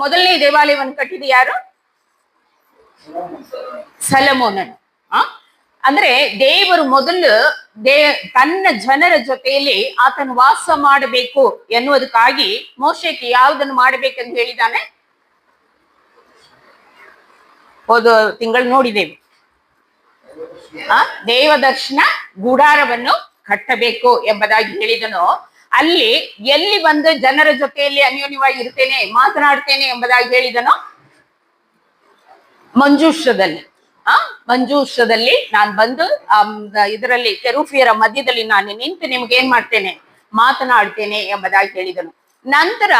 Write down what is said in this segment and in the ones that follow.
ಮೊದಲನೇ ದೇವಾಲಯವನ್ನು ಕಟ್ಟಿದ ಯಾರು? ಸಲಮೋನನು. ಅಂದ್ರೆ ದೇವರು ಮೊದಲು ತನ್ನ ಜನರ ಜೊತೆಯಲ್ಲಿ ಆತನು ವಾಸ ಮಾಡಬೇಕು ಎನ್ನುವುದಕ್ಕಾಗಿ ಮೋಶೆಗೆ ಯಾವುದನ್ನು ಮಾಡಬೇಕೆಂದು ಹೇಳಿದ್ದಾನೆ? ಹೋದ ತಿಂಗಳು ನೋಡಿದ್ದೇವೆ, ದೇವದರ್ಶನ ಗುಡಾರವನ್ನು ಕಟ್ಟಬೇಕು ಎಂಬುದಾಗಿ ಹೇಳಿದನು. ಅಲ್ಲಿ ಎಲ್ಲಿ ಬಂದು ಜನರ ಜೊತೆಯಲ್ಲಿ ಅನ್ಯೋನ್ಯವಾಗಿ ಇರ್ತೇನೆ, ಮಾತನಾಡ್ತೇನೆ ಎಂಬುದಾಗಿ ಹೇಳಿದನು? ಮಂಜೂಷದಲ್ಲಿ. ಮಂಜೂಷದಲ್ಲಿ ನಾನು ಬಂದು ಇದರಲ್ಲಿ ಕೆರೂಫಿಯರ ಮಧ್ಯದಲ್ಲಿ ನಾನು ನಿಂತು ನಿಮ್ಗೆ ಏನ್ ಮಾಡ್ತೇನೆ, ಮಾತನಾಡ್ತೇನೆ ಎಂಬುದಾಗಿ ಹೇಳಿದನು. ನಂತರ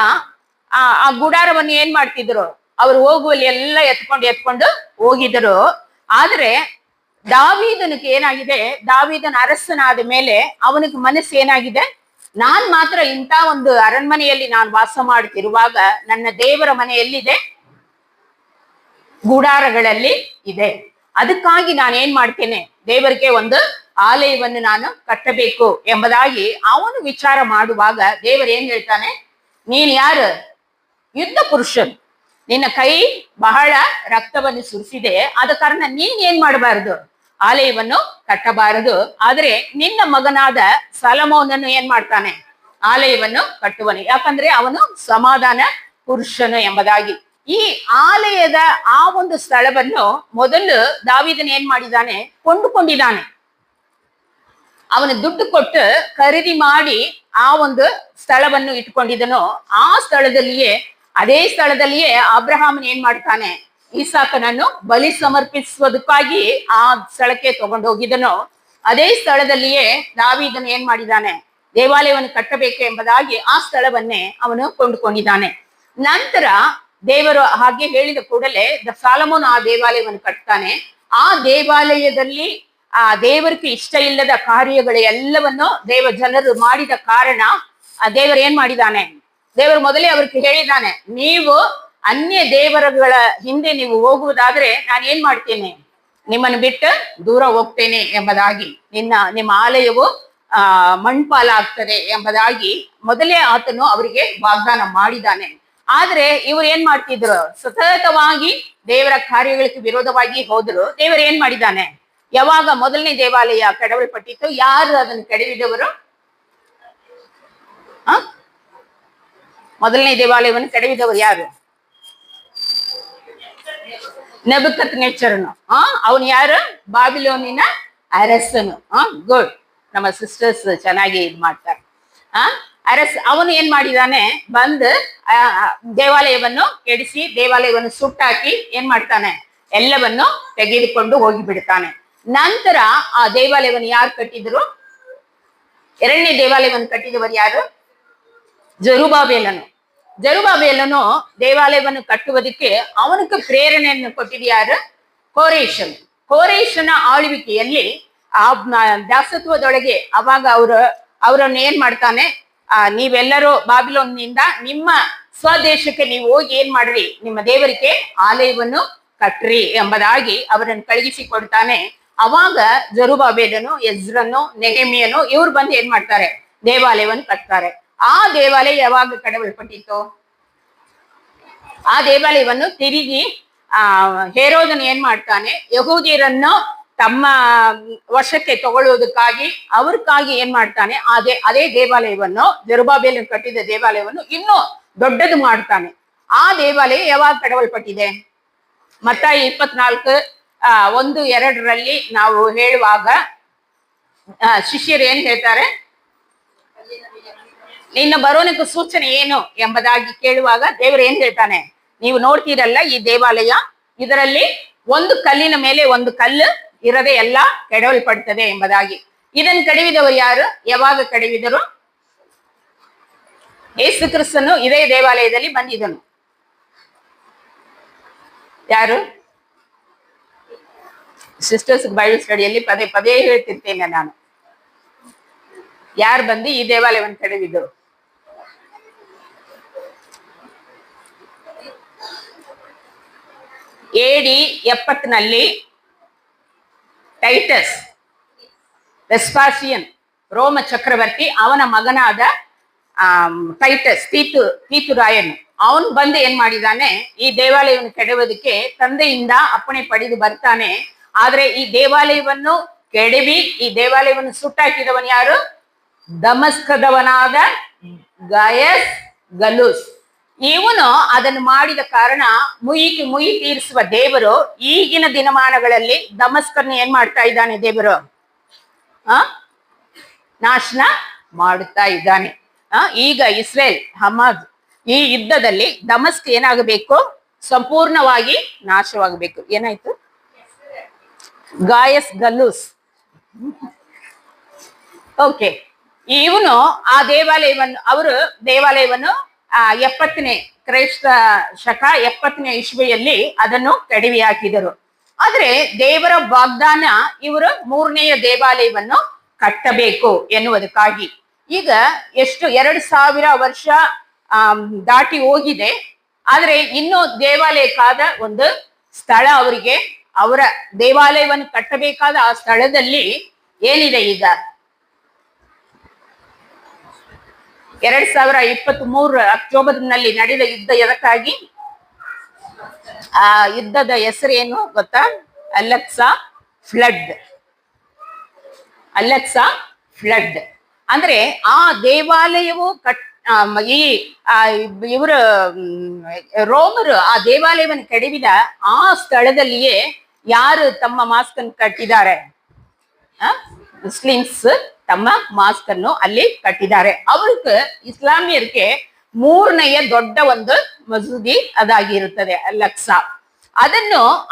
ಆ ಗುಡಾರವನ್ನು ಏನ್ ಮಾಡ್ತಿದ್ರು, ಅವರು ಹೋಗುವಲ್ಲಿ ಎಲ್ಲ ಎತ್ಕೊಂಡು ಹೋಗಿದರು. ಆದ್ರೆ ದಾವೀದನಿಗೆ ಏನಾಗಿದೆ, ದಾವೀದನ ಅರಸನಾದ ಮೇಲೆ ಅವನಿಗೆ ಮನಸ್ಸು ಏನಾಗಿದೆ, ನಾನ್ ಮಾತ್ರ ಇಂಥ ಒಂದು ಅರಣ್ಮನೆಯಲ್ಲಿ ನಾನು ವಾಸ ಮಾಡುತ್ತಿರುವಾಗ ನನ್ನ ದೇವರ ಮನೆ ಎಲ್ಲಿದೆ? ಗುಡಾರಗಳಲ್ಲಿ ಇದೆ. ಅದಕ್ಕಾಗಿ ನಾನು ಏನ್ ಮಾಡ್ತೇನೆ, ದೇವರಿಗೆ ಒಂದು ಆಲಯವನ್ನು ನಾನು ಕಟ್ಟಬೇಕು ಎಂಬುದಾಗಿ ಅವನು ವಿಚಾರ ಮಾಡುವಾಗ ದೇವರು ಏನ್ ಹೇಳ್ತಾನೆ, ನೀನ್ ಯಾರು? ಯುದ್ಧ ಪುರುಷನ್, ನಿನ್ನ ಕೈ ಬಹಳ ರಕ್ತವನ್ನು ಸುರಿಸಿದೆ, ಆದ ಕಾರಣ ನೀನ್ ಏನ್ ಮಾಡಬಾರದು, ಆಲಯವನ್ನು ಕಟ್ಟಬಾರದು. ಆದ್ರೆ ನಿನ್ನ ಮಗನಾದ ಸಲಮೋನನ್ನು ಏನ್ ಮಾಡ್ತಾನೆ, ಆಲಯವನ್ನು ಕಟ್ಟುವನು, ಯಾಕಂದ್ರೆ ಅವನು ಸಮಾಧಾನ ಪುರುಷನು ಎಂಬುದಾಗಿ. ಈ ಆಲಯದ ಆ ಒಂದು ಸ್ಥಳವನ್ನು ಮೊದಲು ದಾವೀದನ ಏನ್ ಮಾಡಿದ್ದಾನೆ, ಕೊಂಡುಕೊಂಡಿದ್ದಾನೆ. ಅವನು ದುಡ್ಡು ಕೊಟ್ಟು ಖರೀದಿ ಮಾಡಿ ಆ ಒಂದು ಸ್ಥಳವನ್ನು ಇಟ್ಕೊಂಡಿದ್ದನು. ಆ ಸ್ಥಳದಲ್ಲಿಯೇ, ಅದೇ ಸ್ಥಳದಲ್ಲಿಯೇ ಅಬ್ರಹಾಮನ್ ಏನ್ ಮಾಡ್ತಾನೆ, ಈಸಾಕನನ್ನು ಬಲಿ ಸಮರ್ಪಿಸುವುದಕ್ಕಾಗಿ ಆ ಸ್ಥಳಕ್ಕೆ ತಗೊಂಡೋಗಿದ್ದನು. ಅದೇ ಸ್ಥಳದಲ್ಲಿಯೇ ದಾವೀದನು ಏನ್ ಮಾಡಿದ್ದಾನೆ, ದೇವಾಲಯವನ್ನು ಕಟ್ಟಬೇಕು ಎಂಬುದಾಗಿ ಆ ಸ್ಥಳವನ್ನೇ ಅವನು ಕೊಂಡುಕೊಂಡಿದ್ದಾನೆ. ನಂತರ ದೇವರು ಹಾಗೆ ಹೇಳಿದ ಕೂಡಲೇ ಸಾಲಮೋನ ಆ ದೇವಾಲಯವನ್ನು ಕಟ್ತಾನೆ. ಆ ದೇವಾಲಯದಲ್ಲಿ ಆ ದೇವರಿಗೆ ಇಷ್ಟ ಇಲ್ಲದ ಕಾರ್ಯಗಳು ಎಲ್ಲವನ್ನು ದೇವ ಜನರು ಮಾಡಿದ ಕಾರಣ ಆ ದೇವರು ಏನ್ ಮಾಡಿದ್ದಾನೆ, ದೇವರು ಮೊದಲೇ ಅವ್ರಿಗೆ ಹೇಳಿದ್ದಾನೆ, ನೀವು ಅನ್ಯ ದೇವರುಗಳ ಹಿಂದೆ ನೀವು ಹೋಗುವುದಾದ್ರೆ ನಾನು ಏನ್ ಮಾಡ್ತೇನೆ, ನಿಮ್ಮನ್ನು ಬಿಟ್ಟು ದೂರ ಹೋಗ್ತೇನೆ ಎಂಬುದಾಗಿ, ನಿಮ್ಮ ಆಲಯವು ಮಣ್ಪಾಲಾಗ್ತದೆ ಎಂಬುದಾಗಿ ಮೊದಲೇ ಆತನು ಅವರಿಗೆ ವಾಗ್ದಾನ ಮಾಡಿದ್ದಾನೆ. ಆದ್ರೆ ಇವರು ಏನ್ ಮಾಡ್ತಿದ್ರು, ಸತತವಾಗಿ ದೇವರ ಕಾರ್ಯಗಳಿಗೆ ವಿರೋಧವಾಗಿ ಹೋದ್ರು. ದೇವರು ಏನ್ ಮಾಡಿದ್ದಾನೆ, ಯಾವಾಗ ಮೊದಲನೇ ದೇವಾಲಯ ಕೆಡವಲ್ಪಟ್ಟಿತ್ತು, ಯಾರು ಅದನ್ನು ಕೆಡವಿದವರು? ಮೊದಲನೇ ದೇವಾಲಯವನ್ನು ಕೆಡವಿದವರು ಯಾರು? ನೆಬೂಕದ್ನೆಚ್ಚರನು. ಅವನು ಯಾರು? ಬಾಬಿಲೋನಿನ ಅರಸನು. ಗುಡ್, ನಮ್ಮ ಸಿಸ್ಟರ್ಸ್ ಚೆನ್ನಾಗಿ ಇದು ಮಾಡ್ತಾರೆ. ಅವನು ಏನ್ ಮಾಡಿದಾನೆ, ಬಂದು ದೇವಾಲಯವನ್ನು ಕೆಡಿಸಿ ದೇವಾಲಯವನ್ನು ಸುಟ್ಟಾಕಿ ಏನ್ ಮಾಡ್ತಾನೆ, ಎಲ್ಲವನ್ನು ತೆಗೆದುಕೊಂಡು ಹೋಗಿ ಬಿಡ್ತಾನೆ. ನಂತರ ಆ ದೇವಾಲಯವನ್ನು ಯಾರು ಕಟ್ಟಿದ್ರು? ಎರಡನೇ ದೇವಾಲಯವನ್ನು ಕಟ್ಟಿದವರು ಯಾರು? ಜೆರುಬ್ಬಾಬೆಲನು. ಜೆರುಬ್ಬಾಬೆಲನು ದೇವಾಲಯವನ್ನು ಕಟ್ಟುವುದಕ್ಕೆ ಅವನಿಗೆ ಪ್ರೇರಣೆಯನ್ನು ಕೊಟ್ಟಿದ ಯಾರು? ಕೋರೇಶನ ಆಳ್ವಿಕೆಯಲ್ಲಿ ಆ ದಾಸತ್ವದೊಳಗೆ ಅವಾಗ ಅವರನ್ನು ಏನ್ ಮಾಡ್ತಾನೆ, ನೀವೆಲ್ಲರೂ ಬಾಬಿಲೋನ್ನಿಂದ ನಿಮ್ಮ ಸ್ವದೇಶಕ್ಕೆ ನೀವು ಹೋಗಿ ಏನ್ ಮಾಡ್ರಿ, ನಿಮ್ಮ ದೇವರಿಗೆ ಆಲಯವನ್ನು ಕಟ್ರಿ ಎಂಬುದಾಗಿ ಅವರನ್ನು ಕಳುಹಿಸಿಕೊಡ್ತಾನೆ. ಅವಾಗ ಜೆರುಬ್ಬಾಬೆಲನು, ಎಜ್ರನು, ನೆಹೆಮೀಯನು ಇವ್ರು ಬಂದು ಏನ್ ಮಾಡ್ತಾರೆ, ದೇವಾಲಯವನ್ನು ಕಟ್ತಾರೆ. ಆ ದೇವಾಲಯ ಯಾವಾಗ ಕೆಡವಲ್ಪಟ್ಟಿತ್ತು? ಆ ದೇವಾಲಯವನ್ನು ತಿರುಗಿ ಹೇರೋದನು ಏನ್ ಮಾಡ್ತಾನೆ, ಯಹೂದ್ಯರನ್ನು ತಮ್ಮ ವಶಕ್ಕೆ ತಗೊಳ್ಳುವುದಕ್ಕಾಗಿ ಅವ್ರಿಗಾಗಿ ಏನ್ ಮಾಡ್ತಾನೆ, ಅದೇ ದೇವಾಲಯವನ್ನು, ಜೆರುಬ್ಬಾಬೆಲನು ಕಟ್ಟಿದ ದೇವಾಲಯವನ್ನು ಇನ್ನೂ ದೊಡ್ಡದು ಮಾಡ್ತಾನೆ. ಆ ದೇವಾಲಯ ಯಾವಾಗ ಕೆಡವಲ್ಪಟ್ಟಿದೆ? ಮತ್ತಾಯಿ 24:1-2 ನಾವು ಹೇಳುವಾಗ ಶಿಷ್ಯರು ಏನ್ ಹೇಳ್ತಾರೆ, ನಿನ್ನ ಬರೋನಿಗೆ ಸೂಚನೆ ಏನು ಎಂಬುದಾಗಿ ಕೇಳುವಾಗ ದೇವರು ಏನ್ ಹೇಳ್ತಾನೆ, ನೀವು ನೋಡ್ತೀರಲ್ಲ ಈ ದೇವಾಲಯ, ಇದರಲ್ಲಿ ಒಂದು ಕಲ್ಲಿನ ಮೇಲೆ ಒಂದು ಕಲ್ಲು ಇರದೆ ಎಲ್ಲ ಕೆಡವಲ್ಪಡ್ತದೆ ಎಂಬುದಾಗಿ. ಇದನ್ನು ಕೆಡವಿದವರು ಯಾರು? ಯಾವಾಗ ಕೆಡವಿದರು? ಯೇಸು ಕ್ರಿಸ್ತನು ಇದೇ ದೇವಾಲಯದಲ್ಲಿ ಬಂದಿದ್ದನು. ಯಾರು? ಸಿಸ್ಟರ್ಸ್ ಬೈಬಲ್ ಸ್ಟಡಿಯಲ್ಲಿ ಪದೇ ಪದೇ ಹೇಳ್ತಿರ್ತೇನೆ ನಾನು, ಯಾರು ಬಂದು ಈ ದೇವಾಲಯವನ್ನು ಕೆಡವಿದರು? AD 70 ಟೈಟಸ್ ವೆಸ್ಪಾಸಿಯನ್ ರೋಮ ಚಕ್ರವರ್ತಿ ಅವನ ಮಗನಾದ ಟೈಟಸ್ ತೀತು ರಾಯನ್ ಅವನು ಬಂದು ಏನ್ ಮಾಡಿದಾನೆ, ಈ ದೇವಾಲಯವನ್ನು ಕೆಡವುವುದಕ್ಕೆ ತಂದೆಯಿಂದ ಅಪ್ಪಣೆ ಪಡೆದು ಬರ್ತಾನೆ. ಆದ್ರೆ ಈ ದೇವಾಲಯವನ್ನು ಕೆಡವಿ ಈ ದೇವಾಲಯವನ್ನು ಸುಟ್ಟಾಕಿದವನ್ ಯಾರು? ದಮಸ್ಕದವನಾದ ಗಯಸ್ ಗಲೂಸ್. ಇವನು ಅದನ್ನು ಮಾಡಿದ ಕಾರಣ ಮುಯಿ ತೀರಿಸುವ ದೇವರು ಈಗಿನ ದಿನಮಾನಗಳಲ್ಲಿ ದಮಸ್ಕರ್ನ ಏನ್ ಮಾಡ್ತಾ ಇದ್ದಾನೆ? ದೇವರು ನಾಶನ ಮಾಡುತ್ತಾ ಇದ್ದಾನೆ. ಈಗ ಇಸ್ರೇಲ್ ಹಮಾದ್ ಈ ಯುದ್ಧದಲ್ಲಿ ದಮಸ್ಕ್ ಏನಾಗಬೇಕು? ಸಂಪೂರ್ಣವಾಗಿ ನಾಶವಾಗಬೇಕು. ಏನಾಯ್ತು? ಗಾಯಸ್ ಗಲ್ಲೂಸ್. ಓಕೆ, ಇವನು ಆ ದೇವಾಲಯವನ್ನು 70ನೇ ಕ್ರೈಸ್ತ ಶಕ 70ನೇ ಇಸ್ವಿಯಲ್ಲಿ ಅದನ್ನು ಕೆಡವಿ ಹಾಕಿದರು. ಆದ್ರೆ ದೇವರ ವಾಗ್ದಾನ ಇವರು 3ನೇಯ ದೇವಾಲಯವನ್ನು ಕಟ್ಟಬೇಕು ಎನ್ನುವುದಕ್ಕಾಗಿ ಈಗ ಎಷ್ಟು 2000 ವರ್ಷ ದಾಟಿ ಹೋಗಿದೆ. ಆದ್ರೆ ಇನ್ನು ದೇವಾಲಯಕ್ಕಾದ ಒಂದು ಸ್ಥಳ ಅವರಿಗೆ, ಅವರ ದೇವಾಲಯವನ್ನು ಕಟ್ಟಬೇಕಾದ ಆ ಸ್ಥಳದಲ್ಲಿ ಏನಿದೆ? ಈಗ 2023 ಅಕ್ಟೋಬರ್ನಲ್ಲಿ ನಡೆದ ಯುದ್ಧ ಎದಕ್ಕಾಗಿ? ಆ ಯುದ್ಧದ ಹೆಸರು ಏನು ಗೊತ್ತಾ? Alexa flood. ಅಂದ್ರೆ ಆ ದೇವಾಲಯವು ಇವರು ರೋಮರು ಆ ದೇವಾಲಯವನ್ನು ಕೆಡವಿದ ಆ ಸ್ಥಳದಲ್ಲಿಯೇ ಯಾರು ತಮ್ಮ ಮಾಸ್ಕ್ ಅನ್ನು ಕಟ್ಟಿದ್ದಾರೆ? ಮುಸ್ಲಿಮ್ಸ್ ತಮ್ಮ ಮಾಸ್ಕ್ ಅನ್ನು ಅಲ್ಲಿ ಕಟ್ಟಿದ್ದಾರೆ. ಅವ್ರಿಗೆ ಇಸ್ಲಾಮಿಯರಿಗೆ 3ನೇಯ ದೊಡ್ಡ ಒಂದು ಮಸೂದಿ ಅದಾಗಿರುತ್ತದೆ ಅಲೆಕ್ಸಾ.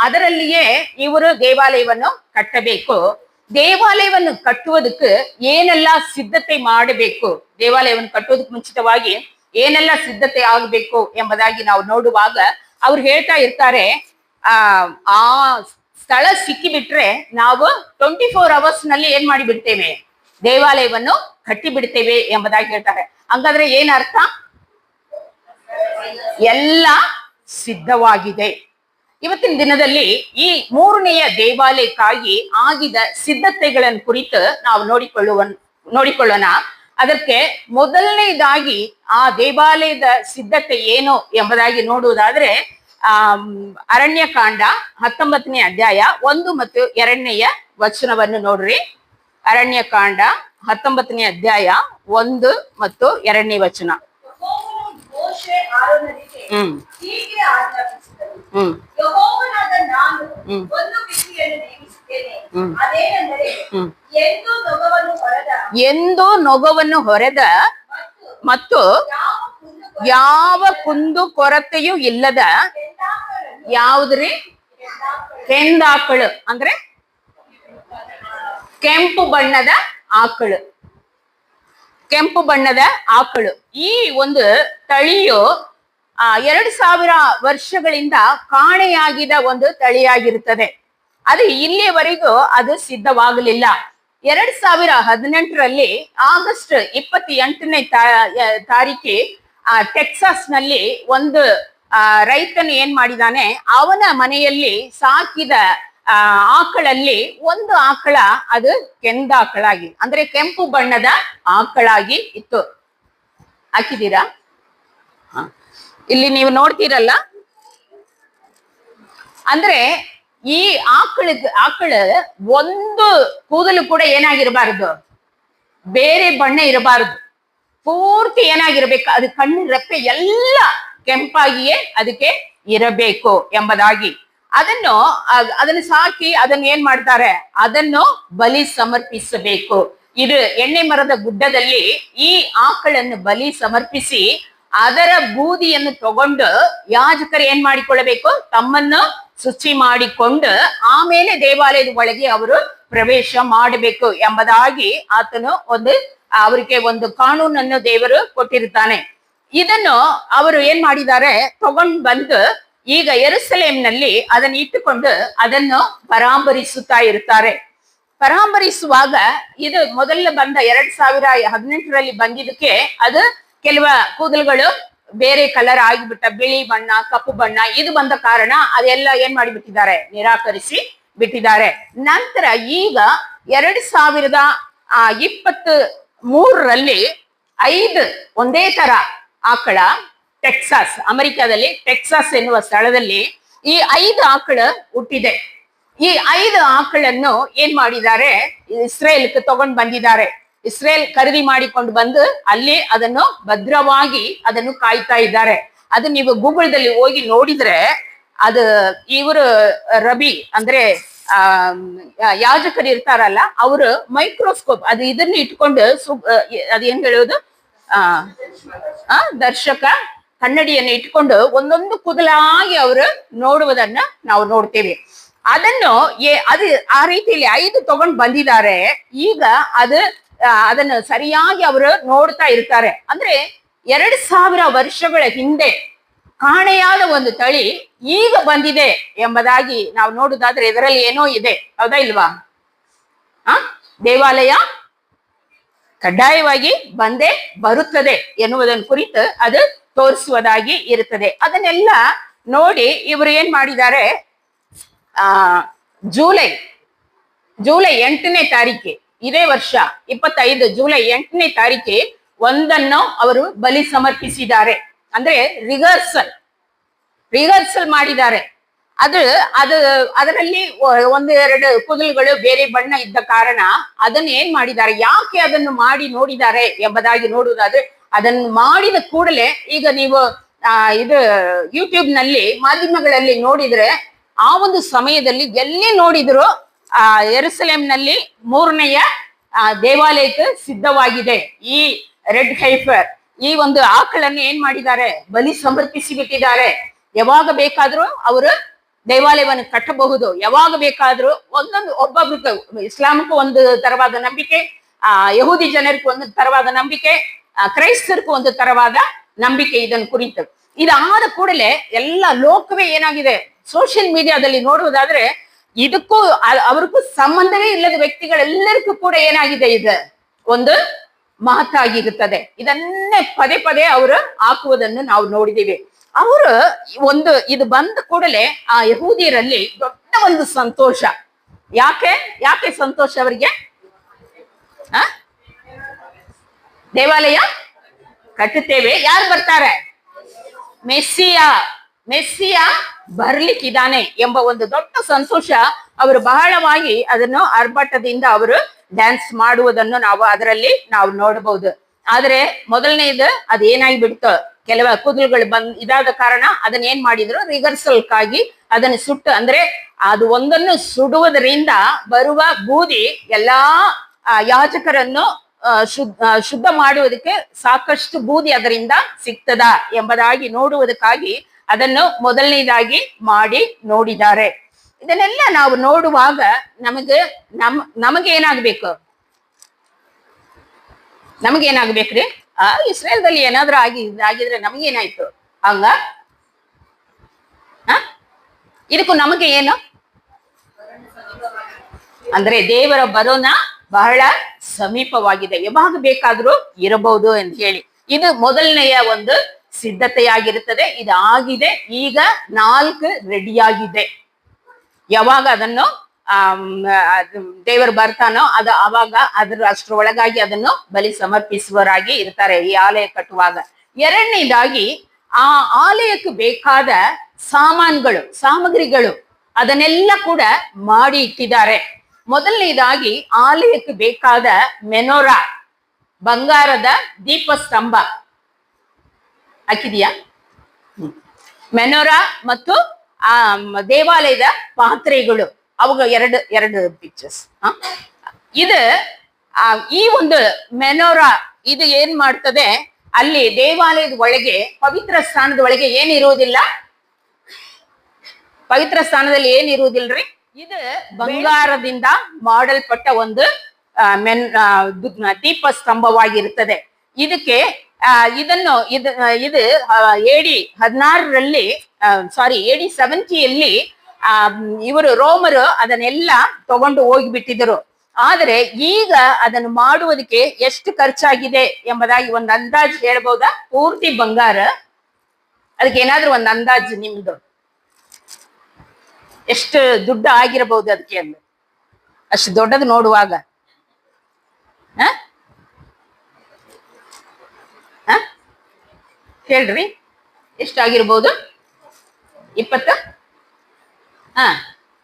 ಅದರಲ್ಲಿಯೇ ಇವರು ದೇವಾಲಯವನ್ನು ಕಟ್ಟಬೇಕು. ದೇವಾಲಯವನ್ನು ಕಟ್ಟುವುದಕ್ಕೆ ಏನೆಲ್ಲ ಸಿದ್ಧತೆ ಮಾಡಬೇಕು, ದೇವಾಲಯವನ್ನು ಕಟ್ಟುವುದಕ್ಕೆ ಮುಂಚಿತವಾಗಿ ಏನೆಲ್ಲ ಸಿದ್ಧತೆ ಆಗಬೇಕು ಎಂಬುದಾಗಿ ನಾವು ನೋಡುವಾಗ ಅವ್ರು ಹೇಳ್ತಾ ಇರ್ತಾರೆ, ಆ ಸ್ಥಳ ಸಿಕ್ಕಿಬಿಟ್ರೆ ನಾವು 24 hours ನಲ್ಲಿ ಏನ್ ಮಾಡಿಬಿಡ್ತೇವೆ? ದೇವಾಲಯವನ್ನು ಕಟ್ಟಿ ಬಿಡ್ತೇವೆ ಎಂಬುದಾಗಿ ಹೇಳ್ತಾರೆ. ಹಂಗಾದ್ರೆ ಏನ್ ಅರ್ಥ? ಎಲ್ಲ ಸಿದ್ಧವಾಗಿದೆ. ಇವತ್ತಿನ ದಿನದಲ್ಲಿ ಈ 3ನೇಯ ದೇವಾಲಯಕ್ಕಾಗಿ ಆಗಿದ ಸಿದ್ಧತೆಗಳನ್ನು ಕುರಿತು ನಾವು ನೋಡಿಕೊಳ್ಳೋಣ. ಅದಕ್ಕೆ ಮೊದಲನೇದಾಗಿ ಆ ದೇವಾಲಯದ ಸಿದ್ಧತೆ ಏನು ಎಂಬುದಾಗಿ ನೋಡುವುದಾದ್ರೆ ಅರಣ್ಯಕಾಂಡ 19ನೇ ಅಧ್ಯಾಯ 1 ಮತ್ತು 2ನೇಯ ವಚನವನ್ನು ನೋಡ್ರಿ. ಅರಣ್ಯಕಾಂಡ 19ನೇ ಅಧ್ಯಾಯ 1 ಮತ್ತು 2ನೇ ವಚನ. ಎಂದು ನೊಗವನ್ನು ಹೊರೆದ ಮತ್ತು ಯಾವ ಕುಂದು ಕೊರತೆಯೂ ಇಲ್ಲದ ಯಾವುದ್ರಿ? ಕೆಂದಾಕಳು ಅಂದ್ರೆ ಕೆಂಪು ಬಣ್ಣದ ಆಕಳು. ಈ ಒಂದು ತಳಿಯು 2000 ವರ್ಷಗಳಿಂದ ಕಾಣೆಯಾಗಿದ ಒಂದು ತಳಿಯಾಗಿರುತ್ತದೆ. ಅದು ಇಲ್ಲಿಯವರೆಗೂ ಅದು ಸಿದ್ಧವಾಗಲಿಲ್ಲ. 2018ರಲ್ಲಿ ಆಗಸ್ಟ್ 28ನೇ ತಾರೀಕಿ ಟೆಕ್ಸಾಸ್ ನಲ್ಲಿ ಒಂದು ರೈತನು ಏನ್ ಮಾಡಿದಾನೆ, ಅವನ ಮನೆಯಲ್ಲಿ ಸಾಕಿದ ಆಕಳಲ್ಲಿ ಒಂದು ಆಕಳ ಅದು ಕೆಂದಾಕಳಾಗಿ ಅಂದ್ರೆ ಕೆಂಪು ಬಣ್ಣದ ಆಕಳಾಗಿ ಇತ್ತು. ಹಾಕಿದ್ದೀರಾ? ಇಲ್ಲಿ ನೀವು ನೋಡ್ತೀರಲ್ಲ, ಅಂದ್ರೆ ಈ ಆಕಳ ಒಂದು ಕೂದಲು ಕೂಡ ಏನಾಗಿರಬಾರದು, ಬೇರೆ ಬಣ್ಣ ಇರಬಾರದು, ಪೂರ್ತಿ ಏನಾಗಿರ್ಬೇಕು, ಅದು ಕಣ್ಣು ರೆಪ್ಪೆ ಎಲ್ಲ ಕೆಂಪಾಗಿಯೇ ಅದಕ್ಕೆ ಇರಬೇಕು ಎಂಬುದಾಗಿ ಅದನ್ನು ಸಾಕಿ ಅದನ್ನು ಏನ್ ಮಾಡ್ತಾರೆ, ಅದನ್ನು ಬಲಿ ಸಮರ್ಪಿಸಬೇಕು. ಇದು ಎಣ್ಣೆ ಮರದ ಗುಡ್ಡದಲ್ಲಿ ಈ ಆಕಳನ್ನು ಬಲಿ ಸಮರ್ಪಿಸಿ ಅದರ ಬೂದಿಯನ್ನು ತಗೊಂಡು ಯಾಜಕರು ಏನ್ ಮಾಡಿಕೊಳ್ಳಬೇಕು, ತಮ್ಮನ್ನು ಶುಚಿ ಮಾಡಿಕೊಂಡು ಆಮೇಲೆ ದೇವಾಲಯದ ಒಳಗೆ ಅವರು ಪ್ರವೇಶ ಮಾಡಬೇಕು ಎಂಬುದಾಗಿ ಆತನು ಅವರಿಗೆ ಒಂದು ಕಾನೂನನ್ನು ದೇವರು ಕೊಟ್ಟಿರ್ತಾನೆ. ಇದನ್ನು ಅವರು ಏನ್ ಮಾಡಿದ್ದಾರೆ, ತಗೊಂಡು ಬಂದು ಈಗ ಯೆರೂಸಲೇಮಿನಲ್ಲಿ ಅದನ್ನು ಇಟ್ಟುಕೊಂಡು ಅದನ್ನು ಪರಾಂಬರಿಸುತ್ತಾ ಇರ್ತಾರೆ. ಪರಾಂಬರಿಸುವಾಗ ಇದು ಮೊದಲ ಬಂದ 2018ರಲ್ಲಿ ಬಂದಿದ್ದಕ್ಕೆ ಅದು ಕೆಲವ ಕೂದಲುಗಳು ಬೇರೆ ಕಲರ್ ಆಗಿಬಿಟ್ಟ, ಬಿಳಿ ಬಣ್ಣ, ಕಪ್ಪು ಬಣ್ಣ ಇದು ಬಂದ ಕಾರಣ ಅದೆಲ್ಲ ಏನ್ ಮಾಡಿಬಿಟ್ಟಿದ್ದಾರೆ, ನಿರಾಕರಿಸಿ ಬಿಟ್ಟಿದ್ದಾರೆ. ನಂತರ ಈಗ 2023ರಲ್ಲಿ 5 ಒಂದೇ ತರ ಆಕಳ ಟೆಕ್ಸಾಸ್, ಅಮೆರಿಕಾದಲ್ಲಿ ಟೆಕ್ಸಾಸ್ ಎನ್ನುವ ಸ್ಥಳದಲ್ಲಿ ಈ 5 ಆಕಳ ಹುಟ್ಟಿದೆ. ಈ 5 ಆಕಳನ್ನು ಏನ್ ಮಾಡಿದ್ದಾರೆ, ಇಸ್ರೇಲ್ಗೆ ತಗೊಂಡ್ ಬಂದಿದ್ದಾರೆ. ಇಸ್ರೇಲ್ ಖರೀದಿ ಮಾಡಿಕೊಂಡು ಬಂದು ಅಲ್ಲಿ ಅದನ್ನು ಭದ್ರವಾಗಿ ಅದನ್ನು ಕಾಯ್ತಾ ಇದ್ದಾರೆ. ಅದು ನೀವು ಗೂಗಲ್ದಲ್ಲಿ ಹೋಗಿ ನೋಡಿದ್ರೆ ಅದು ಇವರು ರಬಿ ಅಂದ್ರೆ ಯಾಜಕರು ಇರ್ತಾರಲ್ಲ, ಅವರು ಮೈಕ್ರೋಸ್ಕೋಪ್ ಅದು ಇದನ್ನ ಇಟ್ಕೊಂಡು ಅದೇನ್ ಹೇಳೋದು ದರ್ಶಕ ಕನ್ನಡಿಯನ್ನು ಇಟ್ಕೊಂಡು ಒಂದೊಂದು ಕುದಲಾಗಿ ಅವರು ನೋಡುವುದನ್ನ ನಾವು ನೋಡ್ತೇವೆ. ಅದನ್ನು ಅದು ಆ ರೀತಿಯಲ್ಲಿ 5 ತಗೊಂಡ್ ಬಂದಿದ್ದಾರೆ. ಈಗ ಅದನ್ನು ಸರಿಯಾಗಿ ಅವರು ನೋಡ್ತಾ ಇರ್ತಾರೆ. ಅಂದ್ರೆ 2000 ವರ್ಷಗಳ ಹಿಂದೆ ಕಾಣೆಯಾದ ಒಂದು ತಳಿ ಈಗ ಬಂದಿದೆ ಎಂಬುದಾಗಿ ನಾವು ನೋಡುದಾದ್ರೆ ಇದರಲ್ಲಿ ಏನೋ ಇದೆ, ಹೌದಾ ಇಲ್ವಾ? ದೇವಾಲಯ ಕಡ್ಡಾಯವಾಗಿ ಬಂದೇ ಬರುತ್ತದೆ ಎನ್ನುವುದನ್ನು ಕುರಿತು ಅದು ತೋರಿಸುವುದಾಗಿ ಇರುತ್ತದೆ. ಅದನ್ನೆಲ್ಲ ನೋಡಿ ಇವರು ಏನ್ ಮಾಡಿದ್ದಾರೆ, ಜೂಲೈ 8ನೇ ತಾರೀಕು ಇದೇ ವರ್ಷ 25 ಜೂಲೈ 8ನೇ ತಾರೀಕು ಒಂದನ್ನು ಅವರು ಬಲಿ ಸಮರ್ಪಿಸಿದ್ದಾರೆ. ಅಂದ್ರೆ ರಿಹರ್ಸಲ್ ಮಾಡಿದ್ದಾರೆ. ಅದರಲ್ಲಿ 1-2 ಕುದಲ್ಗಳು ಬೇರೆ ಬಣ್ಣ ಇದ್ದ ಕಾರಣ ಅದನ್ನ ಏನ್ ಮಾಡಿದ್ದಾರೆ, ಯಾಕೆ ಅದನ್ನು ಮಾಡಿ ನೋಡಿದ್ದಾರೆ ಎಂಬುದಾಗಿ ನೋಡುವುದಾದ್ರೆ, ಅದನ್ನು ಮಾಡಿದ ಕೂಡಲೇ ಈಗ ನೀವು ಇದು ಯೂಟ್ಯೂಬ್ ನಲ್ಲಿ ಮಾಧ್ಯಮಗಳಲ್ಲಿ ನೋಡಿದ್ರೆ ಆ ಒಂದು ಸಮಯದಲ್ಲಿ ಎಲ್ಲಿ ನೋಡಿದ್ರು ಯೆರೂಸಲೇಂನಲ್ಲಿ 3ನೆಯ ದೇವಾಲಯಕ್ಕೆ ಸಿದ್ಧವಾಗಿದೆ. ಈ ರೆಡ್ ಹೈಫರ್ ಈ ಒಂದು ಆಕಳನ್ನು ಏನ್ ಮಾಡಿದ್ದಾರೆ, ಬಲಿ ಸಮರ್ಪಿಸಿ ಬಿಟ್ಟಿದ್ದಾರೆ. ಯಾವಾಗ ಬೇಕಾದ್ರೂ ಅವರು ದೇವಾಲಯವನ್ನು ಕಟ್ಟಬಹುದು, ಯಾವಾಗ ಬೇಕಾದ್ರೂ ಒಬ್ಬೊಬ್ರು ಇಸ್ಲಾಮಕ್ಕೂ ಒಂದು ತರವಾದ ನಂಬಿಕೆ, ಯಹೂದಿ ಜನರಿಗೂ ಒಂದು ತರವಾದ ನಂಬಿಕೆ, ಕ್ರೈಸ್ತರಿಗೂ ಒಂದು ತರವಾದ ನಂಬಿಕೆ ಇದನ್ನು ಕುರಿತು. ಇದಾದ ಕೂಡಲೇ ಎಲ್ಲ ಲೋಕವೇ ಏನಾಗಿದೆ, ಸೋಷಿಯಲ್ ಮೀಡಿಯಾದಲ್ಲಿ ನೋಡುವುದಾದ್ರೆ ಇದಕ್ಕೂ ಅವ್ರಿಗೂ ಸಂಬಂಧವೇ ಇಲ್ಲದ ವ್ಯಕ್ತಿಗಳೆಲ್ಲರಿಗೂ ಕೂಡ ಏನಾಗಿದೆ, ಇದು ಒಂದು ಮಹತ್ತಾಗಿರುತ್ತದೆ. ಇದನ್ನೇ ಪದೇ ಪದೇ ಅವರು ಹಾಕುವುದನ್ನು ನಾವು ನೋಡಿದ್ದೀವಿ. ಅವರು ಇದು ಬಂದ ಕೂಡಲೇ ಆ ಯಹೂದಿಯರಲ್ಲಿ ದೊಡ್ಡ ಒಂದು ಸಂತೋಷ. ಯಾಕೆ ಸಂತೋಷ ಅವರಿಗೆ? ದೇವಾಲಯ ಕಟ್ಟುತ್ತೇವೆ, ಯಾರು ಬರ್ತಾರೆ? ಮೆಸ್ಸಿಯ ಬರ್ಲಿಕ್ಕಿದ್ದಾನೆ ಎಂಬ ಒಂದು ದೊಡ್ಡ ಸಂತೋಷ. ಅವರು ಬಹಳವಾಗಿ ಅದನ್ನು ಆರ್ಭಟದಿಂದ ಅವರು ಡ್ಯಾನ್ಸ್ ಮಾಡುವುದನ್ನು ನಾವು ನೋಡಬಹುದು. ಆದ್ರೆ ಮೊದಲನೇದು ಅದೇನಾಗಿ ಬಿಡ್ತು, ಕೆಲವು ಕುದುಲ್ಗಳು ಇದಾದ ಕಾರಣ ಅದನ್ನ ಏನ್ ಮಾಡಿದ್ರು, ರಿಹರ್ಸಲ್ಕಾಗಿ ಅದನ್ನು ಸುಟ್ಟು, ಅಂದ್ರೆ ಅದು ಒಂದನ್ನು ಸುಡುವುದರಿಂದ ಬರುವ ಬೂದಿ ಎಲ್ಲಾ ಯಾಜಕರನ್ನು ಶುದ್ಧ ಮಾಡುವುದಕ್ಕೆ ಸಾಕಷ್ಟು ಬೂದಿ ಅದರಿಂದ ಸಿಗ್ತದ ಎಂಬುದಾಗಿ ನೋಡುವುದಕ್ಕಾಗಿ ಅದನ್ನು ಮೊದಲನೇದಾಗಿ ಮಾಡಿ ನೋಡಿದ್ದಾರೆ. ಇದನ್ನೆಲ್ಲ ನಾವು ನೋಡುವಾಗ ನಮಗೆ ಏನಾಗ್ಬೇಕ್ರಿ? ಇಸ್ರೇಲ್ದಲ್ಲಿ ಏನಾದ್ರೂ ಆಗಿದ್ರೆ ನಮಗೇನಾಯ್ತು ಹಂಗ? ಇದಕ್ಕೂ ನಮಗೆ ಏನು ಅಂದ್ರೆ ದೇವರ ಬರೋಣ ಬಹಳ ಸಮೀಪವಾಗಿದೆ, ಯಾವಾಗ ಬೇಕಾದ್ರೂ ಇರಬಹುದು ಅಂತ ಹೇಳಿ ಇದು ಮೊದಲನೆಯ ಒಂದು ಸಿದ್ಧತೆಯಾಗಿರುತ್ತದೆ. ಇದು ಆಗಿದೆ, ಈಗ 4 ರೆಡಿಯಾಗಿದೆ. ಯಾವಾಗ ಅದನ್ನು ದೇವರು ಬರ್ತಾನೋ ಅವಾಗ ಅಷ್ಟರೊಳಗಾಗಿ ಅದನ್ನು ಬಲಿ ಸಮರ್ಪಿಸುವವರಾಗಿ ಇರ್ತಾರೆ ಈ ಆಲಯ ಕಟ್ಟುವಾಗ. ಎರಡನೇದಾಗಿ ಆ ಆಲಯಕ್ಕೆ ಬೇಕಾದ ಸಾಮಗ್ರಿಗಳು ಅದನ್ನೆಲ್ಲ ಕೂಡ ಮಾಡಿ ಇಟ್ಟಿದ್ದಾರೆ. ಮೊದಲನೇದಾಗಿ ಆಲಯಕ್ಕೆ ಬೇಕಾದ ಮೆನೋರಾ, ಬಂಗಾರದ ದೀಪಸ್ತಂಭ ಹಾಕಿದೀಯಾ? ಮೆನೋರಾ ಮತ್ತು ಆ ದೇವಾಲಯದ ಪಾತ್ರೆಗಳು, ಅವಾಗ ಎರಡು ಪಿಕ್ಚರ್ಸ್. ಈ ಒಂದು ಮೆನೋರಾ ಇದು ಏನ್ ಮಾಡ್ತದೆ, ಅಲ್ಲಿ ದೇವಾಲಯದ ಒಳಗೆ ಪವಿತ್ರ ಸ್ಥಾನದ ಒಳಗೆ ಏನಿರುವುದಿಲ್ಲ, ಪವಿತ್ರ ಸ್ಥಾನದಲ್ಲಿ ಏನಿರುವುದಿಲ್ರಿ, ಇದು ಬಂಗಾರದಿಂದ ಮಾಡಲ್ಪಟ್ಟ ಒಂದು ದೀಪ ಸ್ತಂಭವಾಗಿರುತ್ತದೆ. ಇದಕ್ಕೆ ಇದು AD 16ರಲ್ಲಿ AD 70ಯಲ್ಲಿ ಇವರು ರೋಮರು ಅದನ್ನೆಲ್ಲ ತಗೊಂಡು ಹೋಗಿಬಿಟ್ಟಿದ್ರು. ಆದ್ರೆ ಈಗ ಅದನ್ನು ಮಾಡುವುದಕ್ಕೆ ಎಷ್ಟು ಖರ್ಚಾಗಿದೆ ಎಂಬುದಾಗಿ ಒಂದು ಅಂದಾಜು ಹೇಳ್ಬಹುದಾ? ಪೂರ್ತಿ ಬಂಗಾರ, ಅದಕ್ಕೆ ಏನಾದ್ರೂ ಒಂದು ಅಂದಾಜು ನಿಮ್ದು ಎಷ್ಟು ದುಡ್ಡು ಆಗಿರಬಹುದು ಅದಕ್ಕೆ? ಅಂದು ಅಷ್ಟು ದೊಡ್ಡದು ನೋಡುವಾಗ ಕೇಳ್ರಿ, ಎಷ್ಟಾಗಿರ್ಬೋದು? 20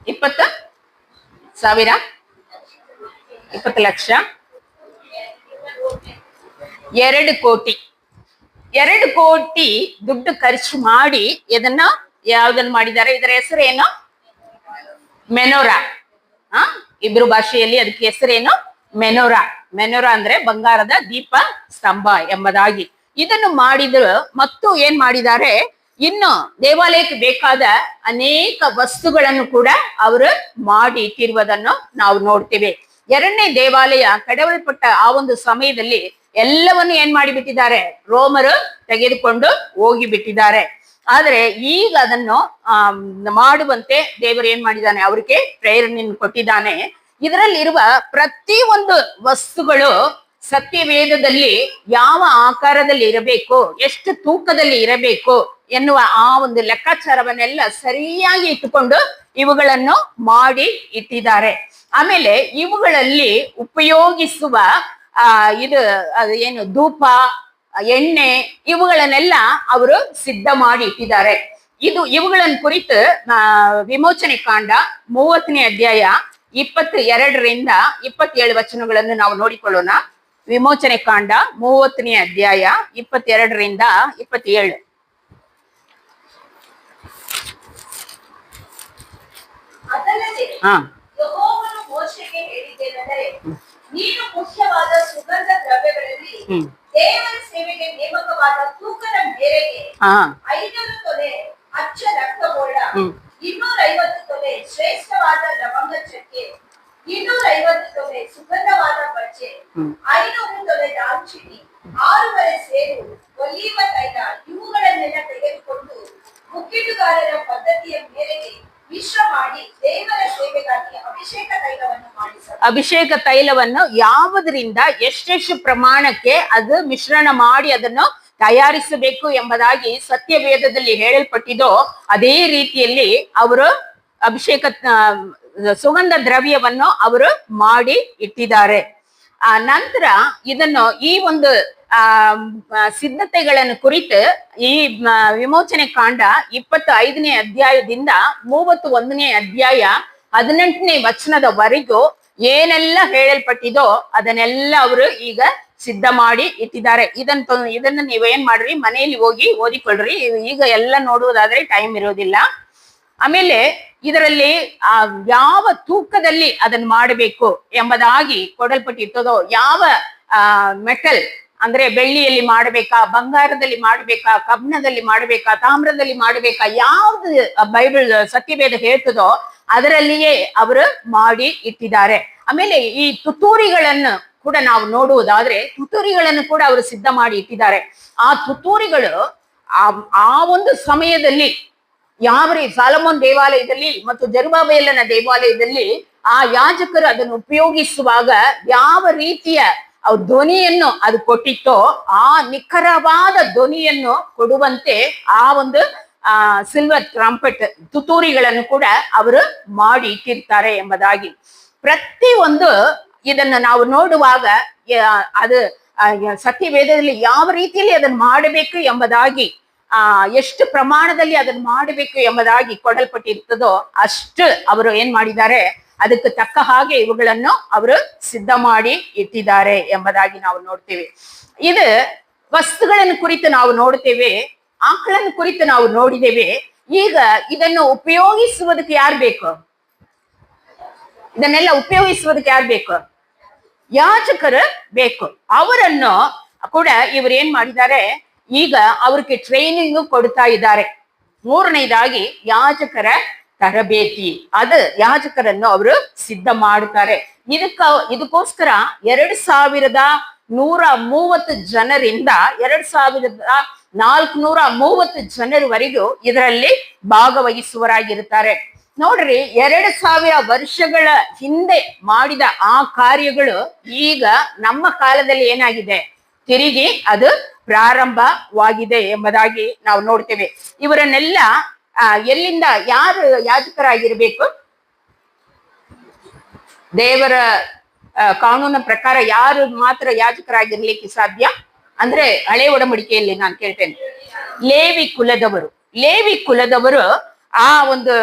20,000, 20 ಲಕ್ಷ, 2 ಕೋಟಿ. 2 ಕೋಟಿ ದುಡ್ಡು ಖರ್ಚು ಮಾಡಿ ಇದನ್ನ ಯಾವ್ದನ್ನ ಮಾಡಿದ್ದಾರೆ? ಇದರ ಹೆಸರೇನು? ಮೆನೋರಾ. ಇಬ್ರು ಭಾಷೆಯಲ್ಲಿ ಅದಕ್ಕೆ ಹೆಸರೇನು? ಮೆನೋರಾ. ಮೆನೋರಾ ಅಂದ್ರೆ ಬಂಗಾರದ ದೀಪ ಸ್ತಂಭ ಎಂಬುದಾಗಿ. ಇದನ್ನು ಮಾಡಿದ್ರು ಮತ್ತು ಏನ್ ಮಾಡಿದ್ದಾರೆ? ಇನ್ನು ದೇವಾಲಯಕ್ಕೆ ಬೇಕಾದ ಅನೇಕ ವಸ್ತುಗಳನ್ನು ಕೂಡ ಅವರು ಮಾಡಿ ಇಟ್ಟಿರುವುದನ್ನು ನಾವು ನೋಡ್ತೇವೆ. ಎರಡನೇ ದೇವಾಲಯ ಕಡವಲ್ಪಟ್ಟ ಆ ಒಂದು ಸಮಯದಲ್ಲಿ ಎಲ್ಲವನ್ನು ಏನ್ ಮಾಡಿಬಿಟ್ಟಿದ್ದಾರೆ? ರೋಮರು ತೆಗೆದುಕೊಂಡು ಹೋಗಿ ಬಿಟ್ಟಿದ್ದಾರೆ. ಆದ್ರೆ ಈಗ ಅದನ್ನು ಮಾಡುವಂತೆ ದೇವರು ಏನ್ ಮಾಡಿದ್ದಾನೆ? ಅವ್ರಿಗೆ ಪ್ರೇರಣೆಯನ್ನು ಕೊಟ್ಟಿದ್ದಾನೆ. ಇದರಲ್ಲಿರುವ ಪ್ರತಿ ಒಂದು ವಸ್ತುಗಳು ಸತ್ಯವೇದದಲ್ಲಿ ಯಾವ ಆಕಾರದಲ್ಲಿ ಇರಬೇಕು, ಎಷ್ಟು ತೂಕದಲ್ಲಿ ಇರಬೇಕು ಎನ್ನುವ ಆ ಒಂದು ಲೆಕ್ಕಾಚಾರವನ್ನೆಲ್ಲ ಸರಿಯಾಗಿ ಇಟ್ಟುಕೊಂಡು ಇವುಗಳನ್ನು ಮಾಡಿ ಇಟ್ಟಿದ್ದಾರೆ. ಆಮೇಲೆ ಇವುಗಳಲ್ಲಿ ಉಪಯೋಗಿಸುವ ಇದು ಏನು ಧೂಪ, ಎಣ್ಣೆ, ಇವುಗಳನ್ನೆಲ್ಲ ಅವರು ಸಿದ್ಧ ಮಾಡಿ ಇಟ್ಟಿದ್ದಾರೆ. ಇವುಗಳನ್ನು ಕುರಿತು ವಿಮೋಚನೆ ಕಾಂಡ 30ನೇ ಅಧ್ಯಾಯ 22ರಿಂದ 27 ವಚನಗಳನ್ನು ನಾವು ನೋಡಿಕೊಳ್ಳೋಣ. ವಿಮೋಚನೆ ಕಾಂಡ 30ನೇ ಅಧ್ಯಾಯ 22ರಿಂದ 27. ಯೆಹೋವನು ಮೋಶೆಗೆ ಹೇಳಿದ್ದೇನೆಂದರೆ, ನೀನು ಮುಖ್ಯವಾದ ಸುಗಂಧ ದ್ರವ್ಯಗಳಲ್ಲಿ ದೇವರ ಸೇವೆಗೆ ನೇಮಕವಾದ ತೂಕದ ಮೇರೆಗೆ 500 ತೊಲೆ ಅಚ್ಚ ರಕ್ತಬೋಳ, 250 ತೊಲೆ ಶ್ರೇಷ್ಠವಾದ ಲವಂಗ ಚಕ್ಕೆ, 250 ತೊಲೆ ಸುಗಂಧವಾದ ಬಚ್ಚೆ, 500 ತೊಲೆ ದಾಲ್ಚಿನ್ನಿ, 6 ಸೇರು, ಒಲಿವ ತೈಲ, ಇವುಗಳನ್ನೆಲ್ಲ ತೆಗೆದುಕೊಂಡು ಮುಕ್ಕಿಟ್ಟುಗಾರರ ಪದ್ಧತಿಯ ಮೇರೆಗೆ ಮಿಶ್ರ ಮಾಡಿ ದೇವರ ಸೇವೆಗಾಗಿ ಅಭಿಷೇಕ ತೈಲವನ್ನು ಮಾಡಿಸಬೇಕು. ಅಭಿಷೇಕ ತೈಲವನ್ನು ಯಾವುದರಿಂದ ಎಷ್ಟೆಷ್ಟು ಪ್ರಮಾಣಕ್ಕೆ ಅದು ಮಿಶ್ರಣ ಮಾಡಿ ಅದನ್ನು ತಯಾರಿಸಬೇಕು ಎಂಬುದಾಗಿ ಸತ್ಯವೇದದಲ್ಲಿ ಹೇಳಲ್ಪಟ್ಟಿದೋ ಅದೇ ರೀತಿಯಲ್ಲಿ ಅವರು ಅಭಿಷೇಕ ಸುಗಂಧ ದ್ರವ್ಯವನ್ನು ಅವರು ಮಾಡಿ ಇಟ್ಟಿದ್ದಾರೆ. ನಂತರ ಇದನ್ನು ಈ ಒಂದು ಸಿದ್ಧತೆಗಳನ್ನು ಕುರಿತು ಈ ವಿಮೋಚನೆ ಕಾಂಡ 25ನೇ ಅಧ್ಯಾಯದಿಂದ 31ನೇ ಅಧ್ಯಾಯ 18ನೇ ವಚನದವರೆಗೂ ಏನೆಲ್ಲ ಹೇಳಲ್ಪಟ್ಟಿದೋ ಅದನ್ನೆಲ್ಲ ಅವರು ಈಗ ಸಿದ್ಧ ಮಾಡಿ ಇಟ್ಟಿದ್ದಾರೆ. ಇದನ್ನ ನೀವೇನ್ ಮಾಡ್ರಿ, ಮನೆಯಲ್ಲಿ ಹೋಗಿ ಓದಿಕೊಳ್ಳ್ರಿ. ಈಗ ಎಲ್ಲ ನೋಡುವುದಾದ್ರೆ ಟೈಮ್ ಇರೋದಿಲ್ಲ. ಆಮೇಲೆ ಇದರಲ್ಲಿ ಯಾವ ತೂಕದಲ್ಲಿ ಅದನ್ನ ಮಾಡಬೇಕು ಎಂಬುದಾಗಿ ಕೊಡಲ್ಪಟ್ಟಿರ್ತದೋ, ಯಾವ ಮೆಟಲ್ ಅಂದ್ರೆ ಬೆಳ್ಳಿಯಲ್ಲಿ ಮಾಡಬೇಕಾ, ಬಂಗಾರದಲ್ಲಿ ಮಾಡಬೇಕಾ, ಕಬ್ಬಿಣದಲ್ಲಿ ಮಾಡಬೇಕಾ, ತಾಮ್ರದಲ್ಲಿ ಮಾಡಬೇಕಾ, ಯಾವ್ದು ಬೈಬಲ್ ಸತ್ಯವೇದ ಹೇಳ್ತದೋ ಅದರಲ್ಲಿಯೇ ಅವರು ಮಾಡಿ ಇಟ್ಟಿದ್ದಾರೆ. ಆಮೇಲೆ ಈ ತುತ್ತೂರಿಗಳನ್ನು ಕೂಡ ನಾವು ನೋಡುವುದಾದ್ರೆ ತುತ್ತೂರಿಗಳನ್ನು ಕೂಡ ಅವರು ಸಿದ್ಧ ಮಾಡಿ ಇಟ್ಟಿದ್ದಾರೆ. ಆ ತುತ್ತೂರಿಗಳು ಆ ಒಂದು ಸಮಯದಲ್ಲಿ ಯಾವ ಸಾಲಮೋನ್ ದೇವಾಲಯದಲ್ಲಿ ಮತ್ತು ಜೆರುಬ್ಬಾಬೆಲನ ದೇವಾಲಯದಲ್ಲಿ ಆ ಯಾಜಕರು ಅದನ್ನು ಉಪಯೋಗಿಸುವಾಗ ಯಾವ ರೀತಿಯ ಧ್ವನಿಯನ್ನು ಅದು ಕೊಟ್ಟಿತ್ತೋ ಆ ನಿಖರವಾದ ಧ್ವನಿಯನ್ನು ಕೊಡುವಂತೆ ಆ ಒಂದು ಸಿಲ್ವರ್ ಟ್ರಂಪೆಟ್ ತುತ್ತೂರಿಗಳನ್ನು ಕೂಡ ಅವರು ಮಾಡಿ ಇಟ್ಟಿರ್ತಾರೆ ಎಂಬುದಾಗಿ. ಪ್ರತಿ ಒಂದು ಇದನ್ನು ನಾವು ನೋಡುವಾಗ ಅದು ಸತ್ಯವೇದದಲ್ಲಿ ಯಾವ ರೀತಿಯಲ್ಲಿ ಅದನ್ನು ಮಾಡಬೇಕು ಎಂಬುದಾಗಿ ಎಷ್ಟು ಪ್ರಮಾಣದಲ್ಲಿ ಅದನ್ನು ಮಾಡಬೇಕು ಎಂಬುದಾಗಿ ಕೊಡಲ್ಪಟ್ಟಿರ್ತದೋ ಅಷ್ಟು ಅವರು ಏನ್ ಮಾಡಿದ್ದಾರೆ, ಅದಕ್ಕೆ ತಕ್ಕ ಹಾಗೆ ಇವುಗಳನ್ನು ಅವರು ಸಿದ್ಧ ಮಾಡಿ ಇಟ್ಟಿದ್ದಾರೆ ಎಂಬುದಾಗಿ ನಾವು ನೋಡ್ತೇವೆ. ಇದು ವಸ್ತುಗಳನ್ನು ಕುರಿತು ನಾವು ನೋಡ್ತೇವೆ, ಆಕಳನ್ನು ಕುರಿತು ನಾವು ನೋಡಿದ್ದೇವೆ. ಈಗ ಇದನ್ನು ಉಪಯೋಗಿಸುವುದಕ್ಕೆ ಯಾರು ಬೇಕು? ಇದನ್ನೆಲ್ಲ ಉಪಯೋಗಿಸುವುದಕ್ಕೆ ಯಾರು ಬೇಕು? ಯಾಜಕರು ಬೇಕು. ಅವರನ್ನು ಕೂಡ ಇವರು ಏನ್ ಮಾಡಿದ್ದಾರೆ, ಈಗ ಅವ್ರಿಗೆ ಟ್ರೈನಿಂಗ್ ಕೊಡ್ತಾ ಇದ್ದಾರೆ. ಮೂರನೇದಾಗಿ ಯಾಜಕರ ತರಬೇತಿ, ಅದು ಯಾಜಕರನ್ನು ಅವರು ಸಿದ್ಧ ಮಾಡುತ್ತಾರೆ. ಇದಕ್ಕೋಸ್ಕರ 2130 ಜನರಿಂದ 2430 ಜನರವರೆಗೂ ಇದರಲ್ಲಿ ಭಾಗವಹಿಸುವರಾಗಿರುತ್ತಾರೆ. ನೋಡ್ರಿ, 2000 ವರ್ಷಗಳ ಹಿಂದೆ ಮಾಡಿದ ಆ ಕಾರ್ಯಗಳು ಈಗ ನಮ್ಮ ಕಾಲದಲ್ಲಿ ಏನಾಗಿದೆ, ತಿರುಗಿ ಅದು ಪ್ರಾರಂಭವಾಗಿದೆ ಎಂಬುದಾಗಿ ನಾವು ನೋಡ್ತೇವೆ. ಇವರನ್ನೆಲ್ಲ ಎಲ್ಲಿಂದ ಯಾರು ಯಾಜಕರಾಗಿರ್ಬೇಕು? ದೇವರ ಕಾನೂನಿನ ಪ್ರಕಾರ ಯಾರು ಮಾತ್ರ ಯಾಜಕರಾಗಿರ್ಲಿಕ್ಕೆ ಸಾಧ್ಯ ಅಂದ್ರೆ ಹಳೆ ಒಡಂಬಡಿಕೆಯಲ್ಲಿ ನಾನು ಕೇಳ್ತೇನೆ, ಲೇವಿ ಕುಲದವರು. ಲೇವಿ ಕುಲದವರು ಆ ಒಂದು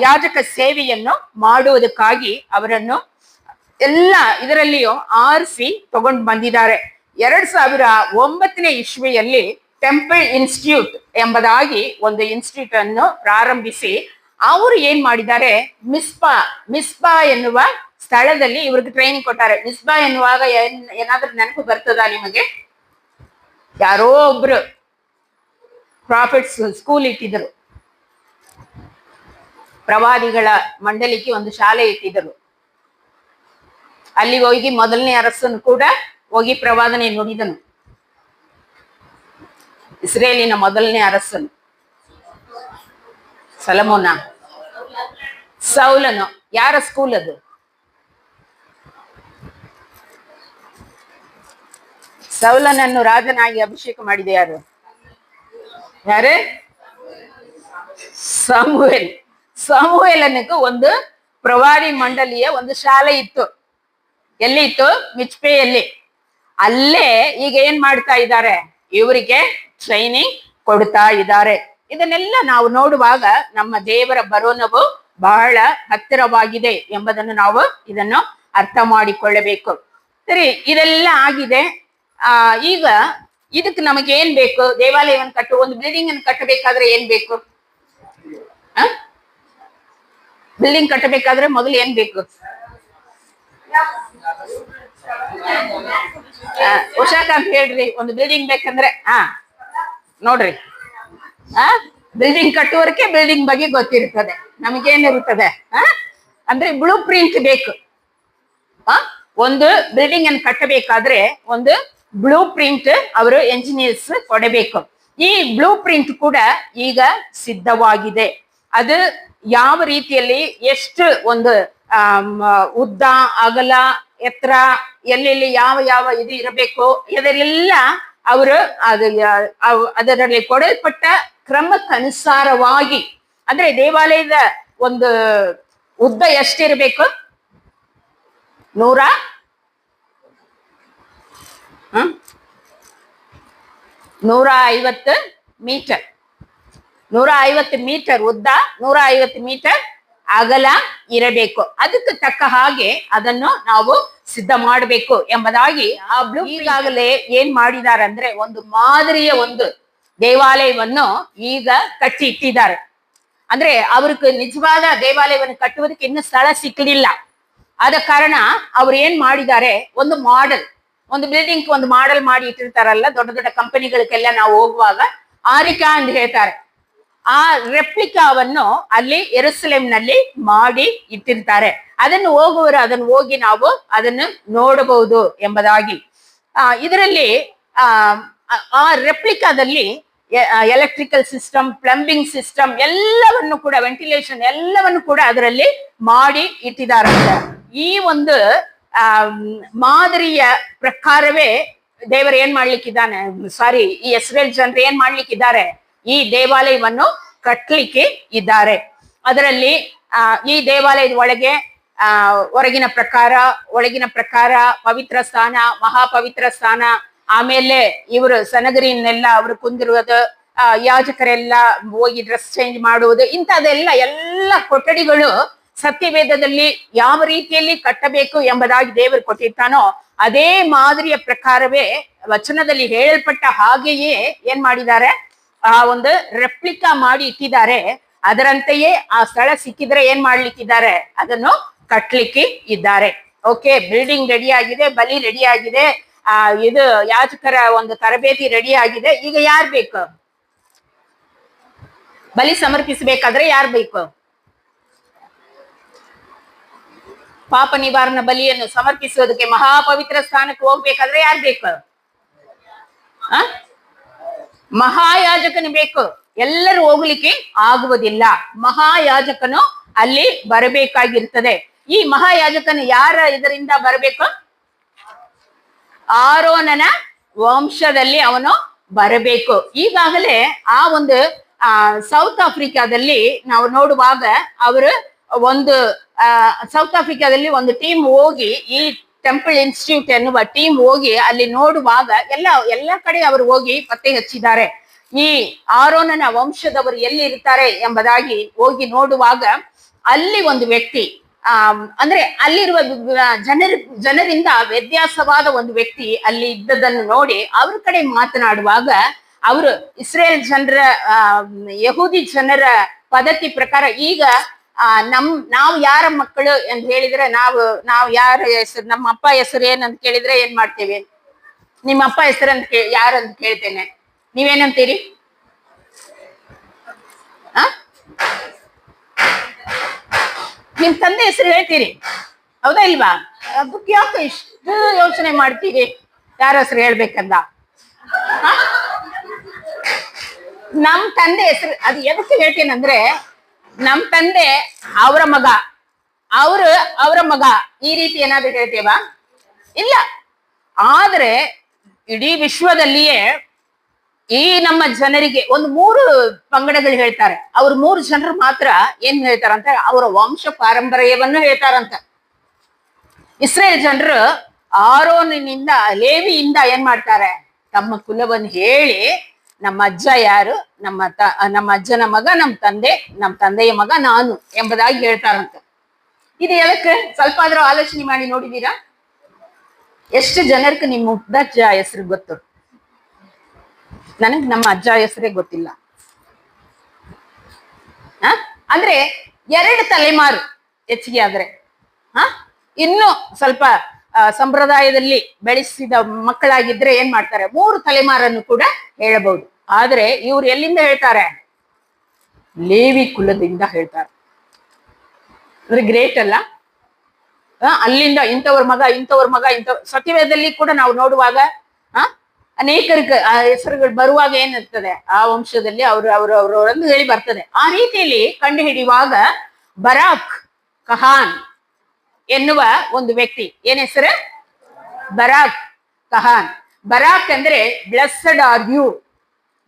ಯಾಜಕ ಸೇವೆಯನ್ನು ಮಾಡುವುದಕ್ಕಾಗಿ ಅವರನ್ನು ಎಲ್ಲ ಇದರಲ್ಲಿಯೂ ಆರಿಸಿ ತಗೊಂಡು ಬಂದಿದ್ದಾರೆ. 2009 ಇಸ್ವಿಯಲ್ಲಿ ಟೆಂಪಲ್ ಇನ್ಸ್ಟಿಟ್ಯೂಟ್ ಎಂಬುದಾಗಿ ಒಂದು ಇನ್ಸ್ಟಿಟ್ಯೂಟ್ ಅನ್ನು ಪ್ರಾರಂಭಿಸಿ ಅವರು ಏನ್ ಮಾಡಿದ್ದಾರೆ, ಮಿಸ್ಬಾ ಎನ್ನುವ ಸ್ಥಳದಲ್ಲಿ ಇವ್ರಿಗೆ ಟ್ರೈನಿಂಗ್ ಕೊಟ್ಟಾರೆ. ಮಿಸ್ಬಾ ಎನ್ನುವಾಗ ಏನಾದ್ರೂ ನೆನಪು ಬರ್ತದಾ ನಿಮಗೆ? ಯಾರೋ ಒಬ್ರು ಪ್ರಾಫಿಟ್ಸ್ ಸ್ಕೂಲ್ ಇಟ್ಟಿದ್ರು, ಪ್ರವಾದಿಗಳ ಮಂಡಲಿಗೆ ಒಂದು ಶಾಲೆ ಇಟ್ಟಿದ್ರು. ಅಲ್ಲಿ ಹೋಗಿ ಮೊದಲನೇ ಅರಸನು ಕೂಡ ಹೋಗಿ ಪ್ರವಾದನೆ ನುಡಿದನು. ಇಸ್ರೇಲಿನ ಮೊದಲನೇ ಅರಸನು ಸಲಮೋನ, ಸೌಲನು. ಯಾರ ಸ್ಕೂಲ್ ಅದು? ಸೌಲನನ್ನು ರಾಜನಾಗಿ ಅಭಿಷೇಕ ಮಾಡಿದೆ ಯಾರು? ಯಾರೇ? ಸಮುವೇಲನಿಗೂ ಒಂದು ಪ್ರವಾದಿ ಮಂಡಲಿಯ ಒಂದು ಶಾಲೆ ಇತ್ತು. ಎಲ್ಲಿ ಇತ್ತು? ಮಿಚ್ಪೆಯಲ್ಲಿ. ಅಲ್ಲೇ ಈಗ ಏನ್ ಮಾಡ್ತಾ ಇದ್ದಾರೆ, ಇವರಿಗೆ ಟ್ರೈನಿಂಗ್ ಕೊಡ್ತಾ ಇದ್ದಾರೆ. ಇದನ್ನೆಲ್ಲ ನಾವು ನೋಡುವಾಗ ನಮ್ಮ ದೇವರ ಬರೋಣವು ಬಹಳ ಹತ್ತಿರವಾಗಿದೆ ಎಂಬುದನ್ನು ನಾವು ಇದನ್ನು ಅರ್ಥ ಮಾಡಿಕೊಳ್ಳಬೇಕು. ಸರಿ, ಇದೆಲ್ಲ ಆಗಿದೆ. ಈಗ ಇದಕ್ಕೆ ನಮಗೆ ಏನ್ ಬೇಕು? ದೇವಾಲಯವನ್ನು ಒಂದು ಬಿಲ್ಡಿಂಗ್ ಅನ್ನು ಕಟ್ಟಬೇಕಾದ್ರೆ ಏನ್ ಬೇಕು? ಬಿಲ್ಡಿಂಗ್ ಕಟ್ಟಬೇಕಾದ್ರೆ ಮೊದಲು ಏನ್ ಬೇಕು? ಉಷಾಕಾಂತ್ ಹೇಳ್ರಿ, ಒಂದು ಬಿಲ್ಡಿಂಗ್ ಬೇಕಂದ್ರೆ ನೋಡ್ರಿ, ಬಿಲ್ಡಿಂಗ್ ಕಟ್ಟುವವರಿಗೆ ಬಿಲ್ಡಿಂಗ್ ಬಗ್ಗೆ ಗೊತ್ತಿರ್ತದೆ. ನಮಗೇನಿರುತ್ತದೆ ಅಂದ್ರೆ ಬ್ಲೂ ಪ್ರಿಂಟ್ ಬೇಕು. ಒಂದು ಬಿಲ್ಡಿಂಗ್ ಅನ್ನು ಕಟ್ಟಬೇಕಾದ್ರೆ ಒಂದು ಬ್ಲೂ ಪ್ರಿಂಟ್ ಅವರು ಎಂಜಿನಿಯರ್ಸ್ ಕೊಡಬೇಕು. ಈ ಬ್ಲೂ ಪ್ರಿಂಟ್ ಕೂಡ ಈಗ ಸಿದ್ಧವಾಗಿದೆ. ಅದು ಯಾವ ರೀತಿಯಲ್ಲಿ ಎಷ್ಟು ಒಂದು ಉದ್ದ, ಅಗಲ, ಎತ್ತರ, ಎಲ್ಲೆಲ್ಲಿ ಯಾವ ಯಾವ ಇದು ಇರಬೇಕು ಇದರೆಲ್ಲ ಅವರು ಅದರಲ್ಲಿ ಕೊಡಲ್ಪಟ್ಟ ಕ್ರಮಕ್ಕನುಸಾರವಾಗಿ, ಅಂದ್ರೆ ದೇವಾಲಯದ ಒಂದು ಉದ್ದ ಎಷ್ಟಿರಬೇಕು? 150 ಮೀಟರ್. 150 ಮೀಟರ್ ಉದ್ದ, 150 ಮೀಟರ್ ಅಗಲ ಇರಬೇಕು. ಅದಕ್ಕೆ ತಕ್ಕ ಹಾಗೆ ಅದನ್ನು ನಾವು ಸಿದ್ಧ ಮಾಡಬೇಕು ಎಂಬುದಾಗಿ ಆ ಬ್ಲೂ ಈಗಾಗಲೇ ಏನ್ ಮಾಡಿದ್ದಾರೆ ಅಂದ್ರೆ ಒಂದು ಮಾದರಿಯ ಒಂದು ದೇವಾಲಯವನ್ನು ಈಗ ಕಟ್ಟಿ ಇಟ್ಟಿದ್ದಾರೆ. ಅಂದ್ರೆ ಅವ್ರಿಗೆ ನಿಜವಾದ ದೇವಾಲಯವನ್ನು ಕಟ್ಟುವುದಕ್ಕೆ ಇನ್ನು ಸ್ಥಳ ಸಿಕ್ಕಲಿಲ್ಲ. ಆದ ಕಾರಣ ಅವ್ರು ಏನ್ ಮಾಡಿದ್ದಾರೆ, ಒಂದು ಮಾಡೆಲ್, ಒಂದು ಬಿಲ್ಡಿಂಗ್ ಒಂದು ಮಾಡೆಲ್ ಮಾಡಿ ಇಟ್ಟಿರ್ತಾರಲ್ಲ, ದೊಡ್ಡ ದೊಡ್ಡ ಕಂಪನಿಗಳಿಗೆಲ್ಲ ನಾವು ಹೋಗುವಾಗ ಆರಿಕಾ ಅಂತ ಹೇಳ್ತಾರೆ. ಆ ರೆಪ್ಲಿಕಾವನ್ನು ಅಲ್ಲಿ ಯೆರೂಸಲೇಮಿನಲ್ಲಿ ಮಾಡಿ ಇಟ್ಟಿರ್ತಾರೆ. ಅದನ್ನು ಹೋಗುವವರು ಅದನ್ನು ಹೋಗಿ ನಾವು ಅದನ್ನು ನೋಡಬಹುದು ಎಂಬುದಾಗಿ. ಇದರಲ್ಲಿ ಆ ರೆಪ್ಲಿಕಾದಲ್ಲಿ ಎಲೆಕ್ಟ್ರಿಕಲ್ ಸಿಸ್ಟಮ್, ಪ್ಲಂಬಿಂಗ್ ಸಿಸ್ಟಮ್ ಎಲ್ಲವನ್ನು ಕೂಡ, ವೆಂಟಿಲೇಷನ್ ಎಲ್ಲವನ್ನು ಕೂಡ ಅದರಲ್ಲಿ ಮಾಡಿ ಇಟ್ಟಿದ್ದಾರಂತೆ. ಈ ಒಂದು ಮಾದರಿಯ ಪ್ರಕಾರವೇ ದೇವರು ಏನ್ ಮಾಡ್ಲಿಕ್ಕಿದ್ದಾನೆ, ಈ ಇಸ್ರೇಲ್ ಜನರು ಏನ್ ಮಾಡ್ಲಿಕ್ಕಿದ್ದಾರೆ, ಈ ದೇವಾಲಯವನ್ನು ಕಟ್ಟಲಿಕ್ಕೆ ಇದ್ದಾರೆ. ಅದರಲ್ಲಿ ಈ ದೇವಾಲಯದ ಒಳಗೆ ಹೊರಗಿನ ಪ್ರಕಾರ, ಒಳಗಿನ ಪ್ರಕಾರ, ಪವಿತ್ರ ಸ್ಥಾನ, ಮಹಾಪವಿತ್ರ ಸ್ಥಾನ, ಆಮೇಲೆ ಇವರು ಸನಗರಿನೆಲ್ಲ ಅವರು ಕುಂದಿರುವುದು, ಯಾಜಕರೆಲ್ಲ ಹೋಗಿ ಡ್ರೆಸ್ ಚೇಂಜ್ ಮಾಡುವುದು, ಇಂಥದೆಲ್ಲ ಎಲ್ಲ ಕೊಠಡಿಗಳು ಸತ್ಯವೇದದಲ್ಲಿ ಯಾವ ರೀತಿಯಲ್ಲಿ ಕಟ್ಟಬೇಕು ಎಂಬುದಾಗಿ ದೇವರು ಕೊಟ್ಟಿರ್ತಾನೋ ಅದೇ ಮಾದರಿಯ ಪ್ರಕಾರವೇ ವಚನದಲ್ಲಿ ಹೇಳಲ್ಪಟ್ಟ ಹಾಗೆಯೇ ಏನ್ ಮಾಡಿದ್ದಾರೆ, ಆ ಒಂದು ರೆಪ್ಲಿಕಾ ಮಾಡಿ ಇಟ್ಟಿದ್ದಾರೆ. ಅದರಂತೆಯೇ ಆ ಸ್ಥಳ ಸಿಕ್ಕಿದ್ರೆ ಏನ್ ಮಾಡ್ಲಿಕ್ಕಿದ್ದಾರೆ, ಅದನ್ನು ಕಟ್ಲಿಕ್ಕೆ ಇದ್ದಾರೆ. ಓಕೆ, ಬಿಲ್ಡಿಂಗ್ ರೆಡಿ ಆಗಿದೆ, ಬಲಿ ರೆಡಿ ಆಗಿದೆ, ಇದು ಯಾಜಕರ ಒಂದು ತರಬೇತಿ ರೆಡಿ ಆಗಿದೆ. ಈಗ ಯಾರ್ ಬೇಕು? ಬಲಿ ಸಮರ್ಪಿಸಬೇಕಾದ್ರೆ ಯಾರು ಬೇಕು? ಪಾಪ ನಿವಾರಣ ಬಲಿಯನ್ನು ಸಮರ್ಪಿಸುವುದಕ್ಕೆ ಮಹಾಪವಿತ್ರ ಸ್ಥಾನಕ್ಕೆ ಹೋಗ್ಬೇಕಾದ್ರೆ ಯಾರು ಬೇಕು? ಮಹಾಯಾಜಕನು ಬೇಕು. ಎಲ್ಲರೂ ಹೋಗ್ಲಿಕ್ಕೆ ಆಗುವುದಿಲ್ಲ, ಮಹಾಯಾಜಕನು ಅಲ್ಲಿ ಬರಬೇಕಾಗಿರ್ತದೆ. ಈ ಮಹಾಯಾಜಕನು ಯಾರ ಇದರಿಂದ ಬರಬೇಕು? ಆರೋನನ ವಂಶದಲ್ಲಿ ಅವನು ಬರಬೇಕು. ಈಗಾಗಲೇ ಆ ಒಂದು ಸೌತ್ ಆಫ್ರಿಕಾದಲ್ಲಿ ನಾವು ನೋಡುವಾಗ ಅವರು ಒಂದು ಸೌತ್ ಆಫ್ರಿಕಾದಲ್ಲಿ ಒಂದು ಟೀಮ್ ಹೋಗಿ, ಈ ಟೆಂಪಲ್ ಇನ್ಸ್ಟಿಟ್ಯೂಟ್ ಎನ್ನುವ ಟೀಮ್ ಹೋಗಿ ಅಲ್ಲಿ ನೋಡುವಾಗ ಎಲ್ಲ ಕಡೆ ಅವರು ಹೋಗಿ ಪತ್ತೆ ಹಚ್ಚಿದ್ದಾರೆ. ಈ ಆರೋನನ ವಂಶದವರು ಎಲ್ಲಿ ಇರ್ತಾರೆ ಎಂಬುದಾಗಿ ಹೋಗಿ ನೋಡುವಾಗ ಅಲ್ಲಿ ಒಂದು ವ್ಯಕ್ತಿ ಅಂದ್ರೆ ಅಲ್ಲಿರುವ ಜನರಿಂದ ವ್ಯತ್ಯಾಸವಾದ ಒಂದು ವ್ಯಕ್ತಿ ಅಲ್ಲಿ ಇದ್ದದನ್ನು ನೋಡಿ ಅವ್ರ ಕಡೆ ಮಾತನಾಡುವಾಗ ಅವರು ಇಸ್ರೇಲ್ ಜನರ ಯಹೂದಿ ಜನರ ಪದ್ಧತಿ ಪ್ರಕಾರ ಈಗ ನಾವು ಯಾರ ಮಕ್ಕಳು ಅಂತ ಹೇಳಿದ್ರೆ ನಾವು ಯಾರ ಹೆಸರು, ನಮ್ಮ ಅಪ್ಪ ಹೆಸರು ಏನಂತ ಕೇಳಿದ್ರೆ ಏನ್ ಮಾಡ್ತೇವೆ? ನಿಮ್ಮ ಅಪ್ಪ ಹೆಸರಂತ ಯಾರಂತ ಕೇಳ್ತೇನೆ, ನೀವೇನಂತೀರಿ? ನಿಮ್ ತಂದೆ ಹೆಸರು ಹೇಳ್ತೀರಿ, ಹೌದಾ ಇಲ್ವಾ? ಅದಕ್ಕೆ ಯಾಕೆ ಇಷ್ಟು ಯೋಚನೆ ಮಾಡ್ತೀರಿ ಯಾರ ಹೆಸರು ಹೇಳ್ಬೇಕಂದ? ನಮ್ ತಂದೆ ಹೆಸರು ಅದು ಎದಕ್ಕೆ ಹೇಳ್ತೇನಂದ್ರೆ, ನಮ್ ತಂದೆ ಅವರ ಮಗ, ಅವರ ಮಗ, ಈ ರೀತಿ ಏನಾದ್ರು ಹೇಳ್ತೇವಾ? ಇಲ್ಲ. ಆದ್ರೆ ಇಡೀ ವಿಶ್ವದಲ್ಲಿಯೇ ಈ ನಮ್ಮ ಜನರಿಗೆ ಒಂದು 3 ಪಂಗಡಗಳು ಹೇಳ್ತಾರೆ. ಅವ್ರು 3 ಜನರು ಮಾತ್ರ ಏನ್ ಹೇಳ್ತಾರಂತ, ಅವರ ವಂಶ ಪಾರಂಪರ್ಯವನ್ನು ಹೇಳ್ತಾರಂತ. ಇಸ್ರೇಲ್ ಜನರು ಆರೋನಿನಿಂದ, ಲೇವಿಯಿಂದ ಏನ್ ಮಾಡ್ತಾರೆ, ತಮ್ಮ ಕುಲವನ್ನು ಹೇಳಿ ನಮ್ಮ ಅಜ್ಜ ಯಾರು, ನಮ್ಮ ಅಜ್ಜನ ಮಗ ನಮ್ಮ ತಂದೆಯ ಮಗ ನಾನು ಎಂಬುದಾಗಿ ಹೇಳ್ತಾರಂತ. ಇದು ಎದಕ್ಕೆ ಸ್ವಲ್ಪ ಆದ್ರೂ ಆಲೋಚನೆ ಮಾಡಿ ನೋಡಿದೀರಾ? ಎಷ್ಟು ಜನಕ್ಕೆ ನಿಮ್ಮ ಮುದ್ದಜ್ಜ ಹೆಸರು ಗೊತ್ತು? ನನಗ್ ನಮ್ಮ ಅಜ್ಜ ಹೆಸರೇ ಗೊತ್ತಿಲ್ಲ. ಅಂದ್ರೆ 2 ತಲೆಮಾರು ಹೆಚ್ಚಿಗೆ ಆದ್ರೆ ಇನ್ನು ಸ್ವಲ್ಪ ಸಂಪ್ರದಾಯದಲ್ಲಿ ಬೆಳೆಸಿದ ಮಕ್ಕಳಾಗಿದ್ರೆ ಏನ್ ಮಾಡ್ತಾರೆ, 3 ತಲೆಮಾರನ್ನು ಕೂಡ ಹೇಳಬಹುದು. ಆದ್ರೆ ಇವ್ರು ಎಲ್ಲಿಂದ ಹೇಳ್ತಾರೆ? ಲೇವಿ ಕುಲದಿಂದ ಹೇಳ್ತಾರೆ. ಅಂದ್ರೆ ಗ್ರೇಟ್ ಅಲ್ಲ? ಅಲ್ಲಿಂದ ಇಂಥವ್ರ ಮಗ ಸತ್ಯವೇದದಲ್ಲಿ ಕೂಡ ನಾವು ನೋಡುವಾಗ ಅನೇಕರಿಗೆ ಆ ಹೆಸರುಗಳು ಬರುವಾಗ ಏನಿರ್ತದೆ, ಆ ವಂಶದಲ್ಲಿ ಅವರವರವರನ್ನು ಹೇಳಿ ಬರ್ತದೆ. ಆ ರೀತಿಯಲ್ಲಿ ಕಂಡು ಹಿಡಿಯುವಾಗ ಬರಾಕ್ ಕಹಾನ್ ಎನ್ನುವ ಒಂದು ವ್ಯಕ್ತಿ, ಏನ್ ಹೆಸರು? ಬರಾಕ್ ಕಹಾನ್. ಬರಾಕ್ ಅಂದ್ರೆ ಬ್ಲೆಸ್ಸಡ್ ಆರ್ ಯು,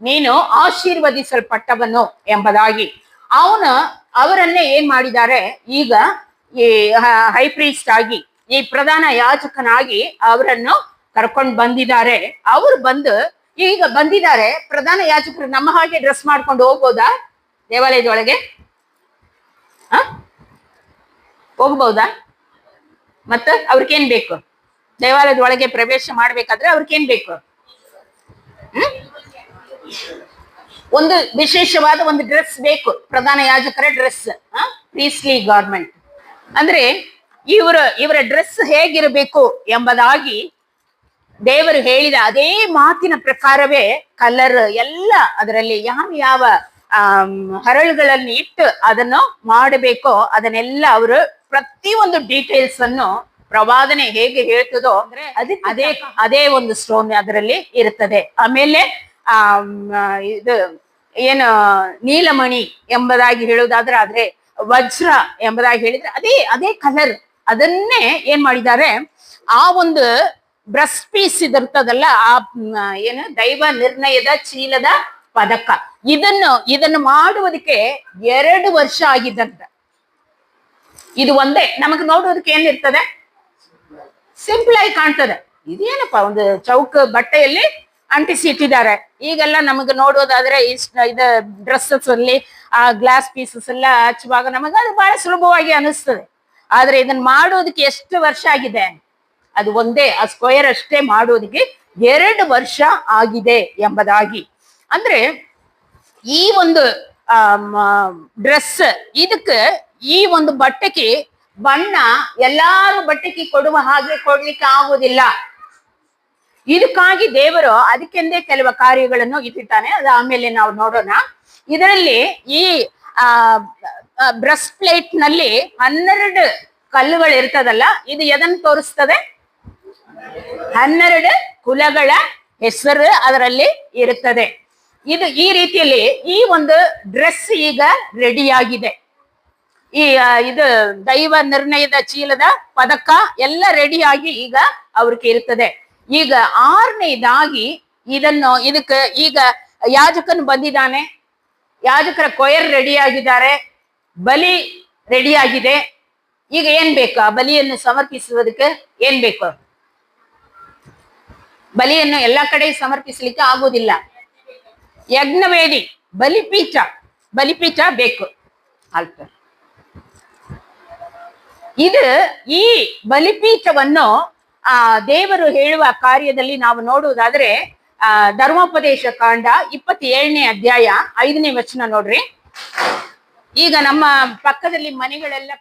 ನೀನು ಆಶೀರ್ವದಿಸಲ್ಪಟ್ಟವನು ಎಂಬುದಾಗಿ ಅವರನ್ನೇ ಏನ್ ಮಾಡಿದ್ದಾರೆ, ಈಗ ಈ ಹೈ ಪ್ರೀಸ್ಟ್ ಆಗಿ, ಈ ಪ್ರಧಾನ ಯಾಜಕನಾಗಿ ಅವರನ್ನು ಕರ್ಕೊಂಡು ಬಂದಿದ್ದಾರೆ. ಅವ್ರು ಈಗ ಬಂದಿದ್ದಾರೆ. ಪ್ರಧಾನ ಯಾಜಕರು ನಮ್ಮ ಹಾಗೆ ಡ್ರೆಸ್ ಮಾಡ್ಕೊಂಡು ಹೋಗ್ಬೋದಾ ದೇವಾಲಯದೊಳಗೆ? ಹೋಗ್ಬಹುದಾ? ಮತ್ತ ಅವ್ರಿಗೇನ್ ಬೇಕು? ದೇವಾಲಯದೊಳಗೆ ಪ್ರವೇಶ ಮಾಡ್ಬೇಕಾದ್ರೆ ಅವ್ರಿಗೇನ್ ಬೇಕು? ಒಂದು ವಿಶೇಷವಾದ ಒಂದು ಡ್ರೆಸ್ ಬೇಕು, ಪ್ರಧಾನ ಯಾಜಕರ ಡ್ರೆಸ್, ಪ್ರೀಸ್ಲಿ ಗಾರ್ಮೆಂಟ್. ಅಂದ್ರೆ ಇವರ ಡ್ರೆಸ್ ಹೇಗಿರಬೇಕು ಎಂಬುದಾಗಿ ದೇವರು ಹೇಳಿದ ಅದೇ ಮಾತಿನ ಪ್ರಕಾರವೇ ಕಲರ್ ಎಲ್ಲ ಅದರಲ್ಲಿ ಯಾವ ಹರಳುಗಳನ್ನು ಇಟ್ಟು ಅದನ್ನು ಮಾಡಬೇಕೋ ಅದನ್ನೆಲ್ಲ ಅವರು ಪ್ರತಿಯೊಂದು ಡೀಟೇಲ್ಸ್ ಅನ್ನು ಪ್ರವಾದನೆ ಹೇಗೆ ಹೇಳ್ತದೋ ಅಂದ್ರೆ ಅದೇ ಒಂದು ಸ್ಟೋನ್ ಅದರಲ್ಲಿ ಇರುತ್ತದೆ. ಆಮೇಲೆ ಇದು ಏನು ನೀಲಮಣಿ ಎಂಬುದಾಗಿ ಹೇಳುವುದಾದ್ರೆ ಆದ್ರೆ ವಜ್ರ ಎಂಬುದಾಗಿ ಹೇಳಿದ್ರೆ ಅದೇ ಕಲರ್, ಅದನ್ನೇ ಏನ್ ಮಾಡಿದ್ದಾರೆ, ಆ ಒಂದು ಬ್ರಸ್ ಪೀಸ್ ಇದಿರ್ತದಲ್ಲ, ಏನು ದೈವ ನಿರ್ಣಯದ ಚೀಲದ ಪದಕ, ಇದನ್ನು ಮಾಡುವುದಕ್ಕೆ 2 ವರ್ಷ ಆಗಿದ್ದಂತ. ಇದು ಒಂದೇ ನಮಗೆ ನೋಡೋದಕ್ಕೆ ಏನಿರ್ತದೆ, ಸಿಂಪಲ್ ಆಗಿ ಕಾಣ್ತದೆ. ಇದೇನಪ್ಪ ಒಂದು ಚೌಕ ಬಟ್ಟೆಯಲ್ಲಿ ಅಂಟಿಸಿ ಇಟ್ಟಿದ್ದಾರೆ. ಈಗೆಲ್ಲ ನಮಗೆ ನೋಡೋದಾದ್ರೆ ಇದು ಡ್ರೆಸ್ಸಸ್ ಅಲ್ಲಿ ಆ ಗ್ಲಾಸ್ ಪೀಸಸ್ ಎಲ್ಲ ಹಚ್ಚುವಾಗ ನಮಗೆ ಅದು ಬಹಳ ಸುಲಭವಾಗಿ ಅನಿಸ್ತದೆ. ಆದ್ರೆ ಇದನ್ನ ಮಾಡೋದಕ್ಕೆ ಎಷ್ಟು ವರ್ಷ ಆಗಿದೆ? ಅದು ಒಂದೇ ಆ ಸ್ಕ್ವೇರ್ ಅಷ್ಟೇ ಮಾಡೋದಕ್ಕೆ 2 ವರ್ಷ ಆಗಿದೆ ಎಂಬುದಾಗಿ. ಅಂದ್ರೆ ಈ ಒಂದು ಡ್ರೆಸ್, ಇದಕ್ಕೆ ಈ ಒಂದು ಬಟ್ಟೆಗೆ ಬಣ್ಣ ಎಲ್ಲಾರು ಬಟ್ಟೆಗೆ ಕೊಡುವ ಹಾಗೆ ಕೊಡ್ಲಿಕ್ಕೆ ಆಗುವುದಿಲ್ಲ. ಇದಕ್ಕಾಗಿ ದೇವರು ಅದಕ್ಕೆಂದೇ ಕೆಲವು ಕಾರ್ಯಗಳನ್ನು ಇಟ್ಟಿದ್ದಾನೆ. ಅದು ಆಮೇಲೆ ನಾವು ನೋಡೋಣ. ಇದರಲ್ಲಿ ಈ ಬ್ರೆಸ್ಟ್ ಪ್ಲೇಟ್ ನಲ್ಲಿ 12 ಕಲ್ಲುಗಳು ಇರ್ತದಲ್ಲ, ಇದು ಎದನ್ನು ತೋರಿಸ್ತದೆ? 12 ಕುಲಗಳ ಹೆಸರು ಅದರಲ್ಲಿ ಇರುತ್ತದೆ. ಈ ರೀತಿಯಲ್ಲಿ ಈ ಒಂದು ಡ್ರೆಸ್ ಈಗ ರೆಡಿಯಾಗಿದೆ. ಇದು ದೈವ ನಿರ್ಣಯದ ಚೀಲದ ಪದಕ ಎಲ್ಲ ರೆಡಿಯಾಗಿ ಈಗ ಅವ್ರಿಗೆ ಇರ್ತದೆ. ಈಗ 6ನೇದಾಗಿ ಇದಕ್ಕೆ ಈಗ ಯಾಜಕನು ಬಂದಿದ್ದಾನೆ, ಯಾಜಕರ ಕೊಯರ್ ರೆಡಿ ಆಗಿದ್ದಾರೆ, ಬಲಿ ರೆಡಿ ಆಗಿದೆ. ಈಗ ಏನ್ ಬೇಕು? ಆ ಬಲಿಯನ್ನು ಸಮರ್ಪಿಸುವುದಕ್ಕೆ ಏನ್ ಬೇಕು? ಬಲಿಯನ್ನು ಎಲ್ಲಾ ಕಡೆ ಸಮರ್ಪಿಸಲಿಕ್ಕೆ ಆಗುವುದಿಲ್ಲ. ಯಜ್ಞವೇದಿ, ಬಲಿಪೀಠ ಬೇಕು. ಆಲ್ಟರ್. ಈ ಬಲಿಪೀಠವನ್ನು ದೇವರು ಹೇಳುವ ಕಾರ್ಯದಲ್ಲಿ ನಾವು ನೋಡುವುದಾದ್ರೆ ಧರ್ಮೋಪದೇಶ ಕಾಂಡ 27ನೇ ಅಧ್ಯಾಯ 5ನೇ ವಚನ ನೋಡ್ರಿ. ಈಗ ನಮ್ಮ ಪಕ್ಕದಲ್ಲಿ ಮನೆಗಳೆಲ್ಲ